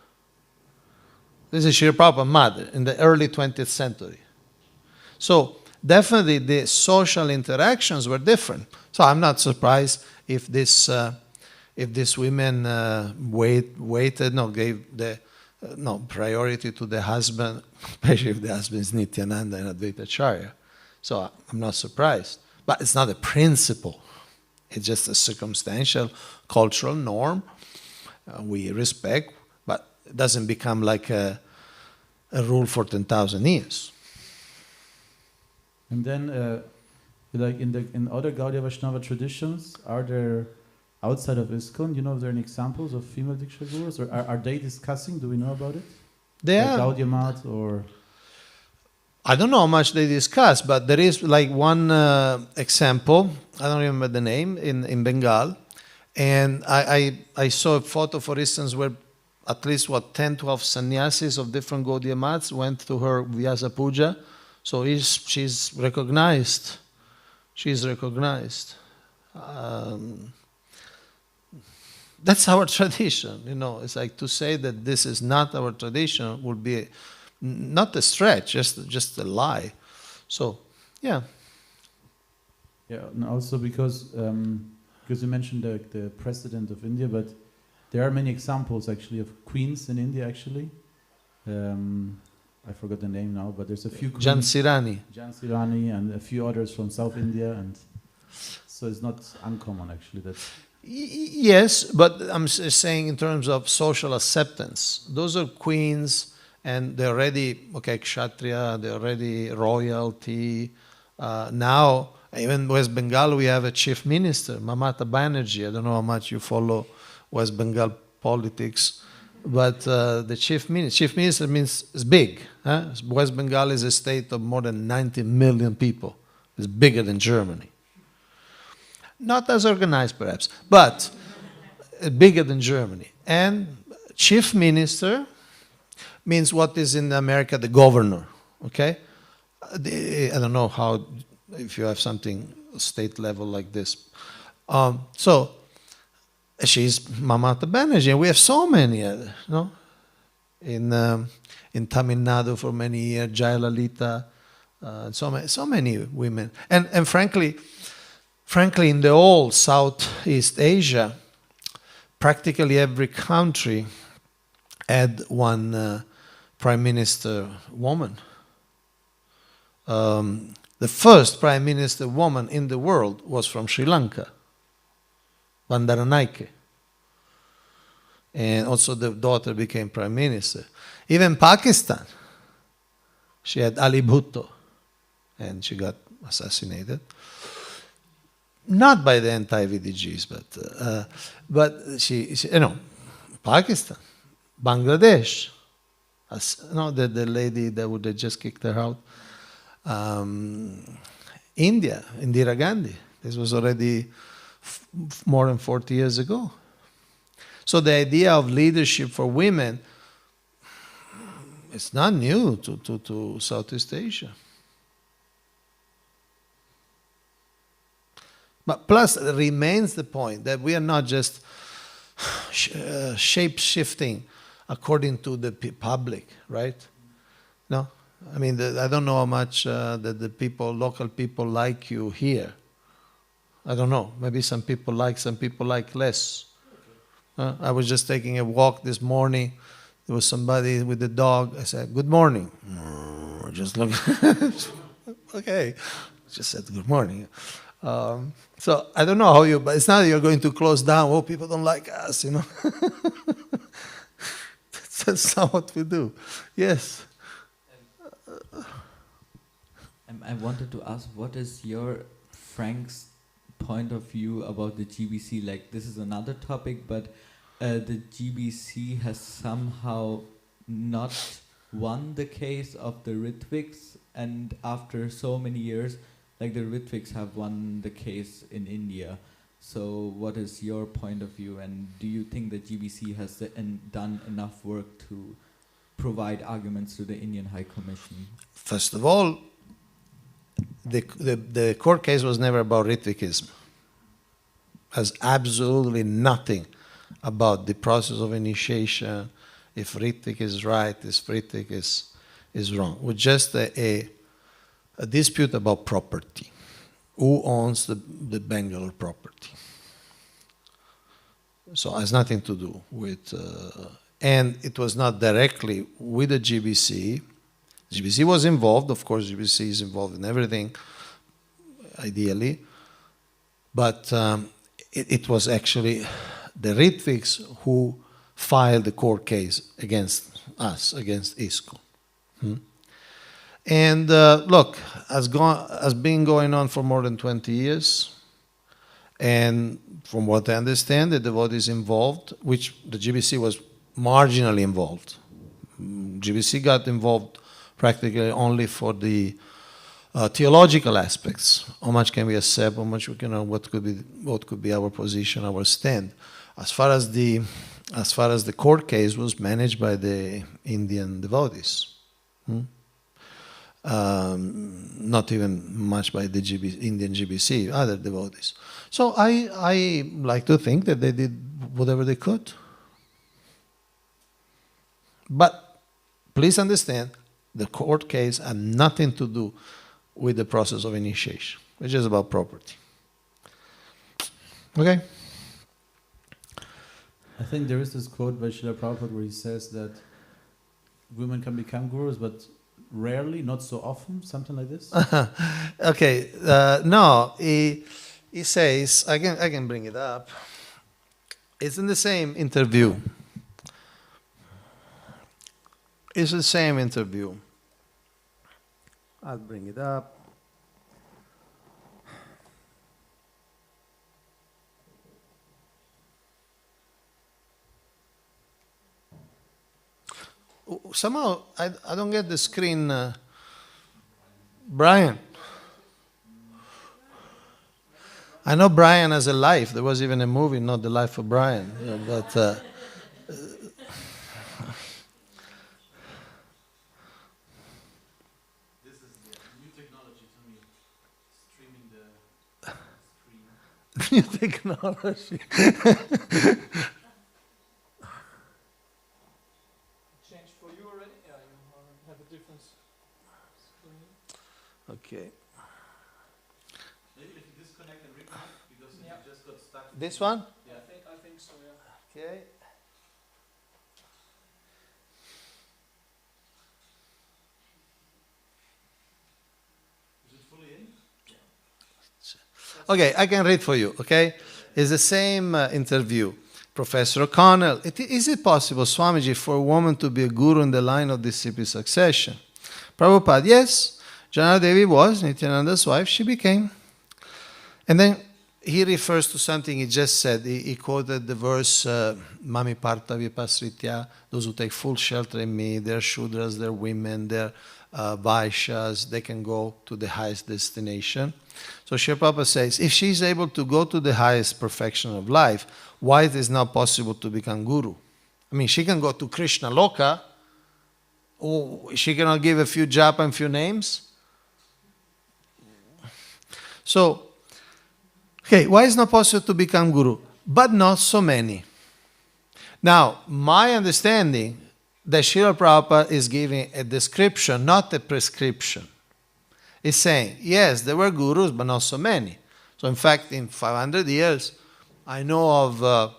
This is Srila Prabhupada's mother in the early 20th century. So definitely the social interactions were different. So I'm not surprised if this if these women gave the priority to the husband, especially if the husband is Nityananda and Advaita Acharya. So I'm not surprised. But it's not a principle. It's just a circumstantial cultural norm we respect, but it doesn't become like a rule for 10,000 years. And then, like in other Gaudiya Vaishnava traditions, are there, outside of Iskcon, you know, are there any examples of female Diksha-Gurus, or are they discussing? Do we know about it? They like are. Gaudiya Math, or... I don't know how much they discuss, but there is like one example, I don't remember the name, in Bengal. And I saw a photo, for instance, where at least, 10, 12 sannyasis of different Gaudiya Maths went to her Vyasa Puja. So she's recognized. She's recognized. That's our tradition, you know. It's like to say that this is not our tradition would be not a stretch, just a lie. So, yeah. Yeah, and also because you mentioned the president of India, but there are many examples actually of queens in India actually. I forgot the name now, but there's a few queens. Jhansi Rani and a few others from South India, and so it's not uncommon actually. That's yes, but I'm saying in terms of social acceptance. Those are queens, and they're already, Kshatriya, they're already royalty. Now, even West Bengal, we have a chief minister, Mamata Banerjee. I don't know how much you follow West Bengal politics, but the chief minister means it's big. West Bengal is a state of more than 90 million people. It's bigger than Germany. Not as organized, perhaps, but bigger than Germany. And chief minister means what is in America the governor, okay? I don't know how, if you have something state level like this. So she's Mamata Banerjee, and we have so many, no? In Tamil Nadu for many years, Jayalalitha, so many women. And frankly, in the whole Southeast Asia, practically every country had one prime minister woman. The first prime minister woman in the world was from Sri Lanka, Bandaranaike. And also the daughter became prime minister. Even Pakistan, she had Ali Bhutto, and she got assassinated. Not by the anti-VDGs, but she, Pakistan, Bangladesh, the lady that they just kicked her out. India, Indira Gandhi. This was already more than 40 years ago. So the idea of leadership for women is not new to Southeast Asia. But plus, it remains the point that we are not just shape-shifting according to the public, right? No? I mean, I don't know how much the people, local people like you here. I don't know. Maybe some people like less. I was just taking a walk this morning. There was somebody with a dog. I said, "Good morning." Just look. Okay. Just said good morning. So I don't know how you, but it's not that you're going to close down. Oh, people don't like us, you know. That's not what we do. Yes. I wanted to ask, what is your, Frank's, point of view about the GBC? Like, this is another topic, but the GBC has somehow not won the case of the Ritviks, and after so many years, like the Ritviks have won the case in India. So what is your point of view, and do you think the GBC has done enough work to provide arguments to the Indian High Commission? First of all, the court case was never about Ritvikism. Has absolutely nothing about the process of initiation, if Ritvik is right, if Ritvik is wrong. It was just a dispute about property. Who owns the Bangalore property? So it has nothing to do with, and it was not directly with the GBC. GBC was involved, of course, GBC is involved in everything, ideally, but it was actually the Ritviks who filed the court case against us, against Iskcon. And look, has been going on for more than 20 years. And from what I understand, the devotees involved, which the GBC was marginally involved. GBC got involved practically only for the theological aspects. How much can we accept? How much we can? What could be our position, our stand? As far as the court case was managed by the Indian devotees. Not even much by the Indian GBC, other devotees. So I like to think that they did whatever they could. But please understand, the court case had nothing to do with the process of initiation. It's just about property. Okay? I think there is this quote by Srila Prabhupada where he says that women can become gurus, but rarely, not so often, something like this. Okay, no, he says, I can bring it up. It's in the same interview. It's the same interview. I'll bring it up. Somehow, I don't get the screen. Brian. I know Brian has a life. There was even a movie, Not the Life of Brian. But This is the new technology to me. Streaming the new technology. Changed for you already? Yeah, you have a different screen. Okay. Maybe if you disconnect and reconnect because Yeah. you just got stuck. This one? Yeah. I think so, yeah. Okay. Is it fully in? Okay, I can read for you, okay? It's the same interview. Professor O'Connell, is it possible, Swamiji, for a woman to be a guru in the line of disciple succession? Prabhupada, yes. Janana Devi was Nityananda's wife, she became. And then he refers to something he just said. He quoted the verse, Mami Parta Vipasritya, those who take full shelter in me, they're Shudras, they're women, they're Vaishyas, they can go to the highest destination. So Srila Prabhupada says, if she's able to go to the highest perfection of life, why it is not possible to become guru? I mean, she can go to Krishna Loka, or she cannot give a few japa and few names. So, okay, why is it not possible to become guru? But not so many. Now, my understanding that Srila Prabhupada is giving a description, not a prescription. He's saying, yes, there were gurus, but not so many. So in fact, in 500 years, I know of a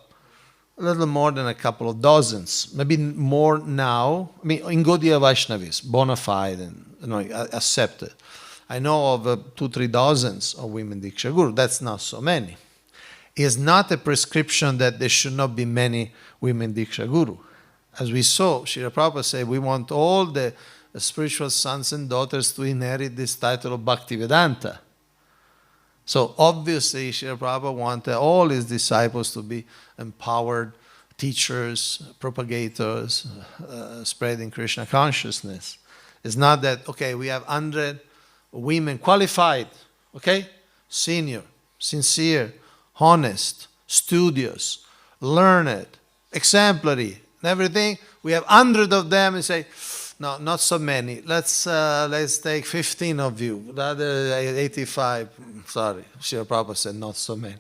little more than a couple of dozens, maybe more now. I mean, in Gaudiya Vaishnavis, bona fide and accepted. I know of 2-3 dozens of women Diksha-Guru. That's not so many. It's not a prescription that there should not be many women Diksha-Guru. As we saw, Srila Prabhupada said, we want all the spiritual sons and daughters to inherit this title of Bhaktivedanta. So obviously, Srila Prabhupada wanted all his disciples to be empowered teachers, propagators, spreading Krishna consciousness. It's not that, okay, we have 100 women qualified, okay? Senior, sincere, honest, studious, learned, exemplary, and everything. We have 100 of them and say, no, not so many. Let's take 15 of you. The other 85, sorry, Srila Prabhupada said not so many.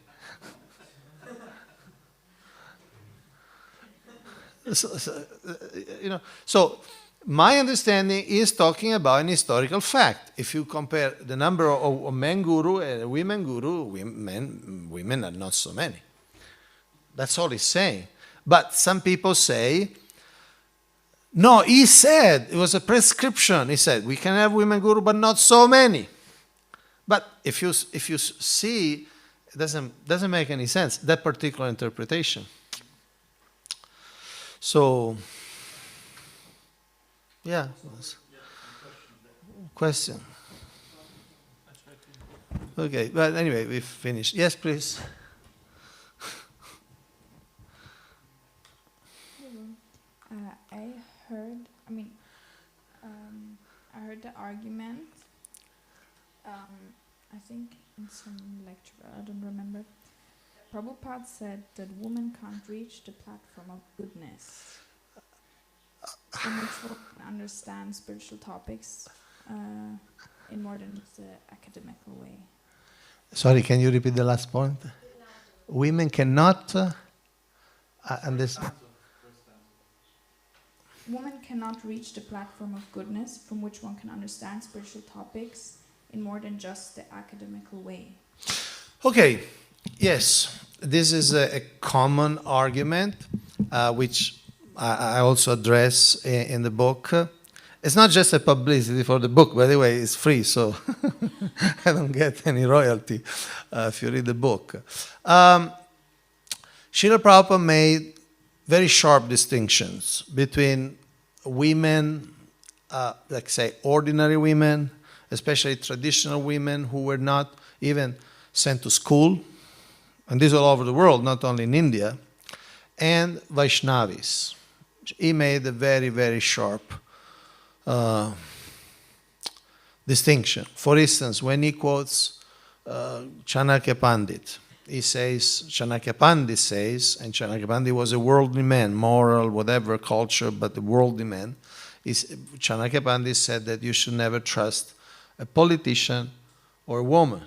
So my understanding is talking about an historical fact. If you compare the number of men guru and women guru, women are not so many. That's all he's saying. But some people say, no, he said, it was a prescription. He said, we can have women guru, but not so many. But if you see, it doesn't make any sense, that particular interpretation. So, yeah. Question. Okay, but anyway, we've finished. Yes, please. I heard the argument, I think in some lecture, I don't remember. Prabhupada said that women can't reach the platform of goodness, in which one can understand spiritual topics in more than just the academical way. Sorry, can you repeat the last point? Women cannot understand. Women cannot reach the platform of goodness from which one can understand spiritual topics in more than just the academical way. Okay, yes, this is a common argument which I also address in the book. It's not just a publicity for the book, by the way, it's free, so I don't get any royalty if you read the book. Srila Prabhupada made very sharp distinctions between women, like say ordinary women, especially traditional women who were not even sent to school, and this all over the world, not only in India, and Vaishnavis. He made a very, very sharp distinction. For instance, when he quotes Chanakya Pandit, he says, Chanakya Pandit says, and Chanakya Pandit was a worldly man, moral, whatever, culture, but a worldly man. Chanakya Pandit said that you should never trust a politician or a woman,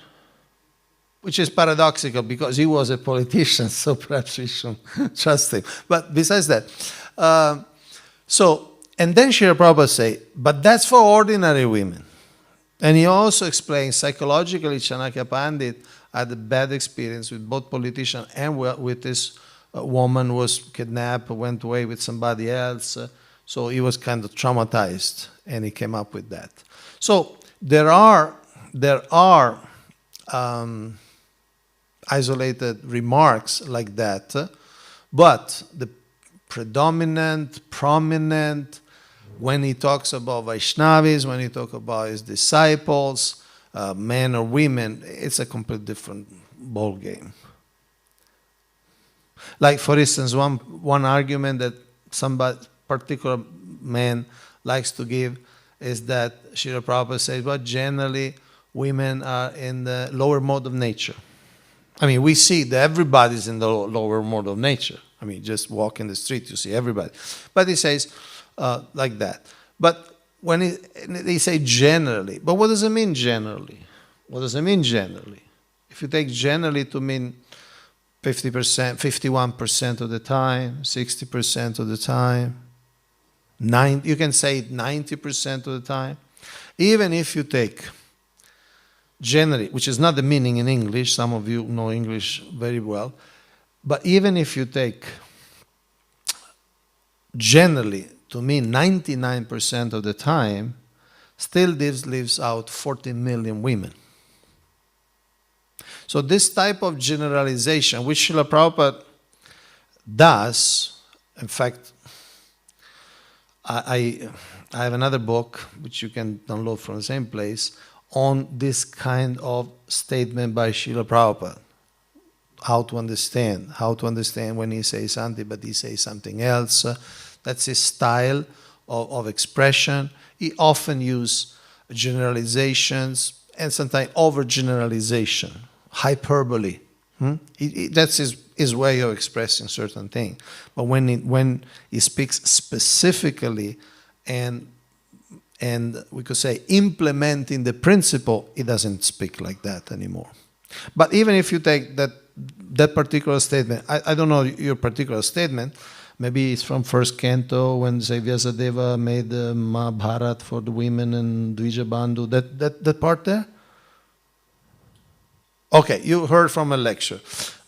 which is paradoxical because he was a politician, so perhaps we should trust him. But besides that, and then Srila Prabhupada say, but that's for ordinary women. And he also explains psychologically Chanakya Pandit had a bad experience with both politician and with this woman who was kidnapped, went away with somebody else. So he was kind of traumatized, and he came up with that. So there are isolated remarks like that, but the predominant, prominent, when he talks about Vaishnavis, when he talks about his disciples, men or women, it's a completely different ball game. Like, for instance, one argument that some particular man likes to give is that Srila Prabhupada says, well, generally women are in the lower mode of nature. I mean, we see that everybody's in the lower mode of nature. I mean, just walk in the street, you see everybody. But he says like that. But when they say generally, but what does it mean generally? What does it mean generally? If you take generally to mean 50%, 51% of the time, 60% of the time, you can say 90% of the time. Even if you take generally, which is not the meaning in English, some of you know English very well, but even if you take generally to mean 99% of the time, still this leaves out 40 million women. So this type of generalization, which Srila Prabhupada does, in fact, I have another book, which you can download from the same place, on this kind of statement by Srila Prabhupada. How to understand when he says something, but he says something else. That's his style of expression. He often uses generalizations and sometimes overgeneralization, hyperbole. That's his way of expressing certain things. But when he speaks specifically and we could say implementing the principle, he doesn't speak like that anymore. But even if you take that particular statement, I don't know your particular statement, maybe it's from first canto when say Vyasadeva made the Mahabharat for the women and Dvija Bandhu, that part there? Okay, you heard from a lecture.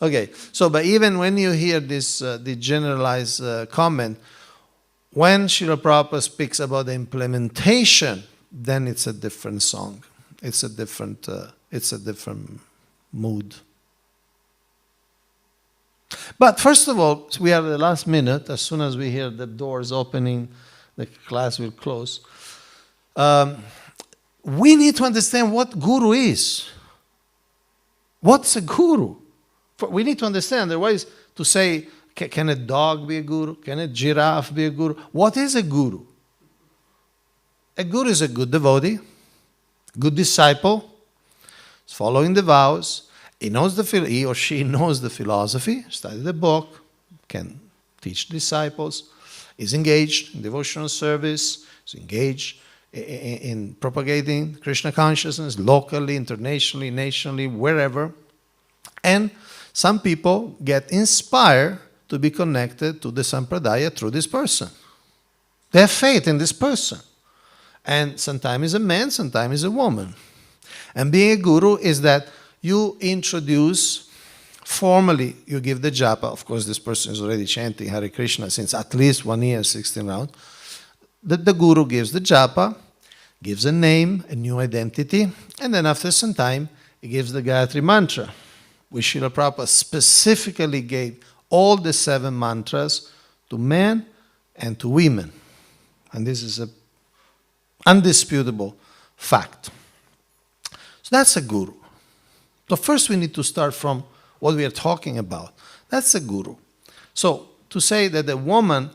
Okay, so but even when you hear this, the generalized comment, when Srila Prabhupada speaks about the implementation, then it's a different song. It's a different mood. But first of all, we are at the last minute. As soon as we hear the doors opening, the class will close. We need to understand what guru is. What's a guru? We need to understand. Otherwise, to say, can a dog be a guru? Can a giraffe be a guru? What is a guru? A guru is a good devotee, good disciple, is following the vows. He or she knows the philosophy, studied the book, can teach disciples, is engaged in devotional service, is engaged in propagating Krishna consciousness locally, internationally, nationally, wherever. And some people get inspired to be connected to the Sampradaya through this person. They have faith in this person. And sometimes it's a man, sometimes it's a woman. And being a guru is that you introduce, formally, you give the japa. Of course, this person is already chanting Hare Krishna since at least 1 year, 16 rounds. The guru gives the japa, gives a name, a new identity, and then after some time, he gives the Gayatri mantra, which Srila Prabhupada specifically gave all the 7 mantras to men and to women. And this is an undisputable fact. So that's a guru. So first we need to start from what we are talking about. That's a guru. So to say that a woman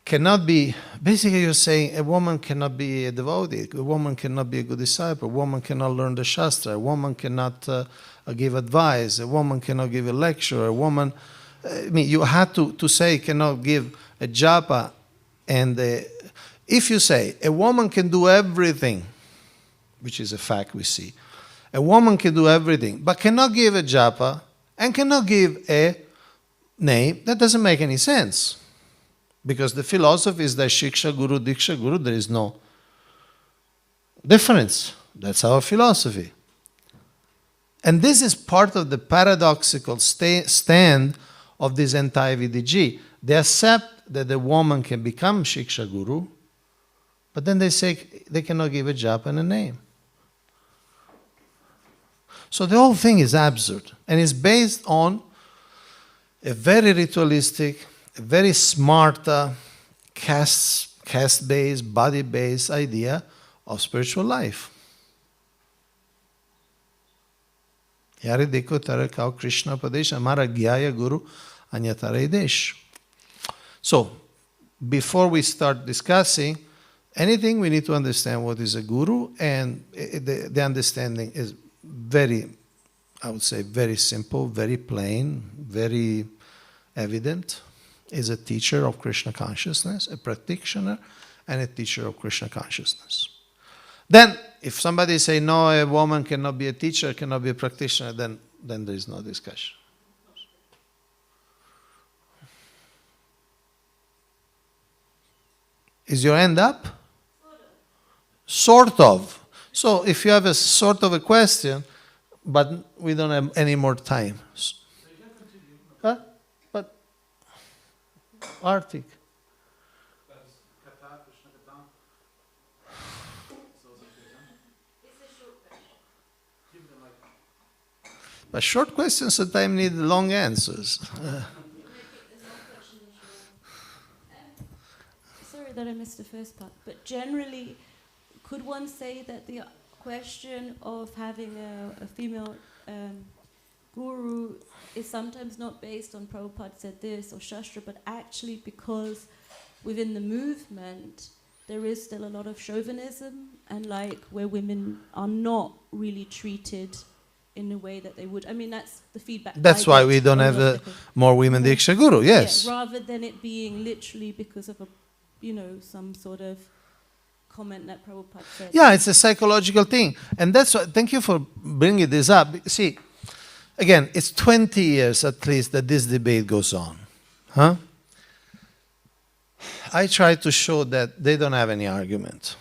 cannot be, basically you're saying a woman cannot be a devotee, a woman cannot be a good disciple, a woman cannot learn the Shastra, a woman cannot give advice, a woman cannot give a lecture, a woman, you had to say cannot give a japa. And if you say a woman can do everything, which is a fact we see, a woman can do everything, but cannot give a japa and cannot give a name, that doesn't make any sense. Because the philosophy is that Shiksha-Guru, Diksha-Guru, there is no difference. That's our philosophy. And this is part of the paradoxical stand of this anti-VDG. They accept that the woman can become Shiksha-Guru, but then they say they cannot give a japa and a name. So the whole thing is absurd, and it's based on a very ritualistic, a very smart, caste-based, body-based idea of spiritual life. Yare dekho tara kao Krishna padesh, amara gyaya guru anyatare desh. So, before we start discussing anything, we need to understand what is a guru, and the understanding is very, I would say, very simple, very plain, very evident. Is a teacher of Krishna consciousness, a practitioner, and a teacher of Krishna consciousness. Then, if somebody say, no, a woman cannot be a teacher, cannot be a practitioner, then there is no discussion. Is your hand up? Sort of. So if you have a sort of a question, but we don't have any more time. Huh? But Arctic. But short questions sometimes need long answers. Sorry that I missed the first part, but generally, could one say that the question of having a female guru is sometimes not based on Prabhupada said this or Shastra, but actually because within the movement there is still a lot of chauvinism and like where women are not really treated in a way that they would. I mean, that's the feedback. That's why we don't have more women Diksha-Guru, yes. Yeah, rather than it being literally because of a, some sort of comment that Prabhupada said. Yeah, it's a psychological thing. And that's why, thank you for bringing this up. See, again, it's 20 years at least that this debate goes on. Huh? I try to show that they don't have any argument.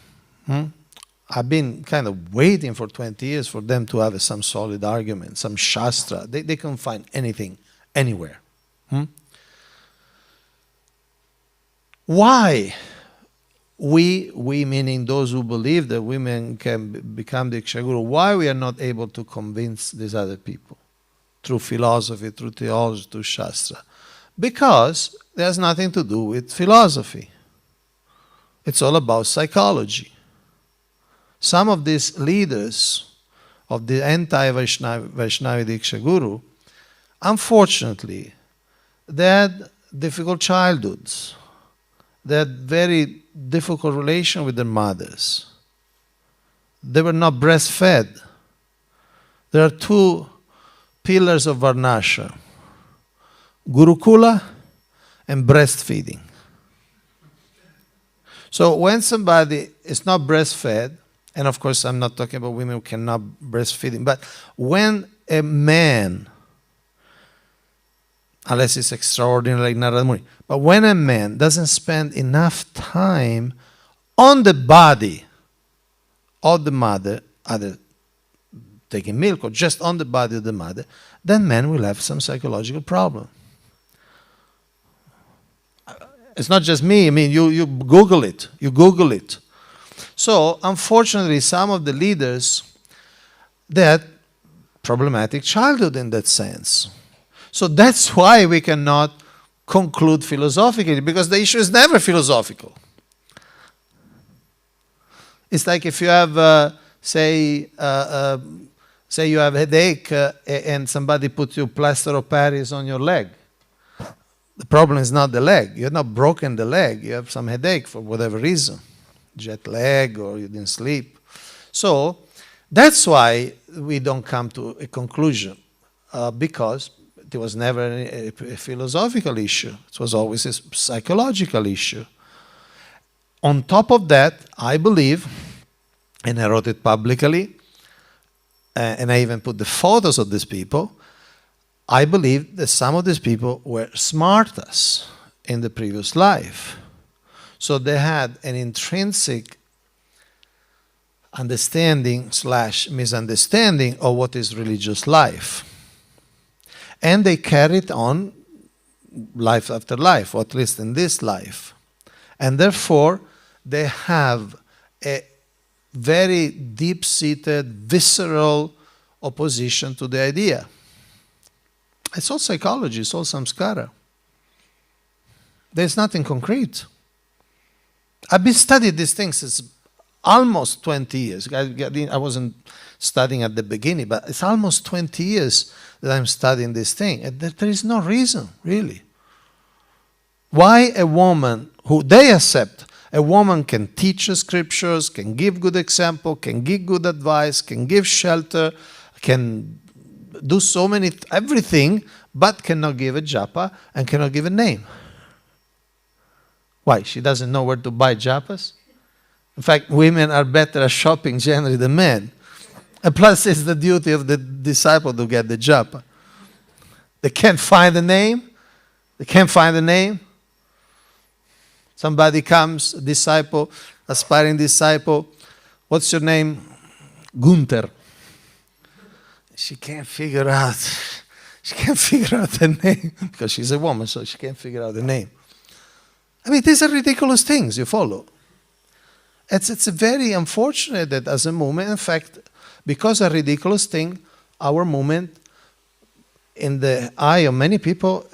I've been kind of waiting for 20 years for them to have some solid argument, some shastra. They can't find anything, anywhere. Why we meaning those who believe that women can become Diksha-Guru, why we are not able to convince these other people through philosophy, through theology, through shastra? Because it has nothing to do with philosophy. It's all about psychology. Some of these leaders of the anti-Vaishnavi Diksha-Guru, unfortunately, they had difficult childhoods. They had very difficult relation with their mothers. They were not breastfed. There are two pillars of Varnashram: Gurukula and breastfeeding. So when somebody is not breastfed, and of course I'm not talking about women who cannot breastfeed, but when a man, unless it's extraordinary like Narada Muni, but when a man doesn't spend enough time on the body of the mother, either taking milk or just on the body of the mother, then man will have some psychological problem. It's not just me. I mean, you Google it. You Google it. So, unfortunately, some of the leaders, they had problematic childhood in that sense. So that's why we cannot conclude philosophically, because the issue is never philosophical. It's like if you have, say you have a headache and somebody puts you plaster of Paris on your leg. The problem is not the leg. You have not broken the leg. You have some headache for whatever reason. Jet lag, or you didn't sleep. So that's why we don't come to a conclusion, because it was never a philosophical issue. It was always a psychological issue. On top of that, I believe, and I wrote it publicly, and I even put the photos of these people, I believe that some of these people were smartest in the previous life. So they had an intrinsic understanding / misunderstanding of what is religious life. And they carried on life after life, or at least in this life. And therefore, they have a very deep-seated, visceral opposition to the idea. It's all psychology, it's all samskara. There's nothing concrete. I've been studying these things since almost 20 years. I wasn't studying at the beginning, but it's almost 20 years that I'm studying this thing. And there is no reason, really. Why a woman who they accept, a woman can teach the scriptures, can give good example, can give good advice, can give shelter, can do so many, everything, but cannot give a japa and cannot give a name. Why? She doesn't know where to buy japas? In fact, women are better at shopping generally than men. And plus, it's the duty of the disciple to get the japa. They can't find the name. They can't find the name. Somebody comes, a disciple, aspiring disciple. What's your name? Gunther. She can't figure out. She can't figure out the name because she's a woman, so she can't figure out the name. I mean, these are ridiculous things, you follow. It's very unfortunate that as a movement, in fact, because a ridiculous thing, our movement, in the eye of many people,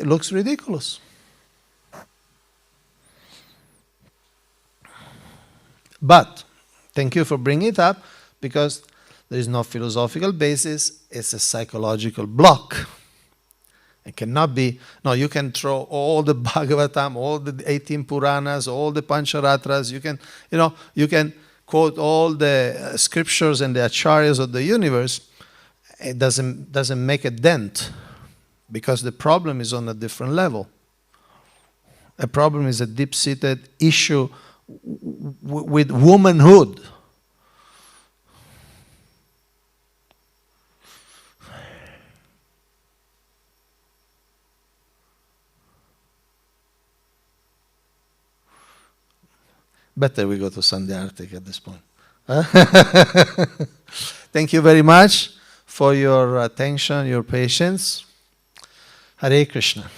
looks ridiculous. But, thank you for bringing it up, because there is no philosophical basis, it's a psychological block. It cannot be, no, you can throw all the Bhagavatam, all the 18 Puranas, all the Pancharatras, you can quote all the scriptures and the acharyas of the universe. It doesn't make a dent, because the problem is on a different level. A problem is a deep-seated issue with womanhood. Better we go to Sunday Arctic at this point. Thank you very much for your attention, your patience. Hare Krishna.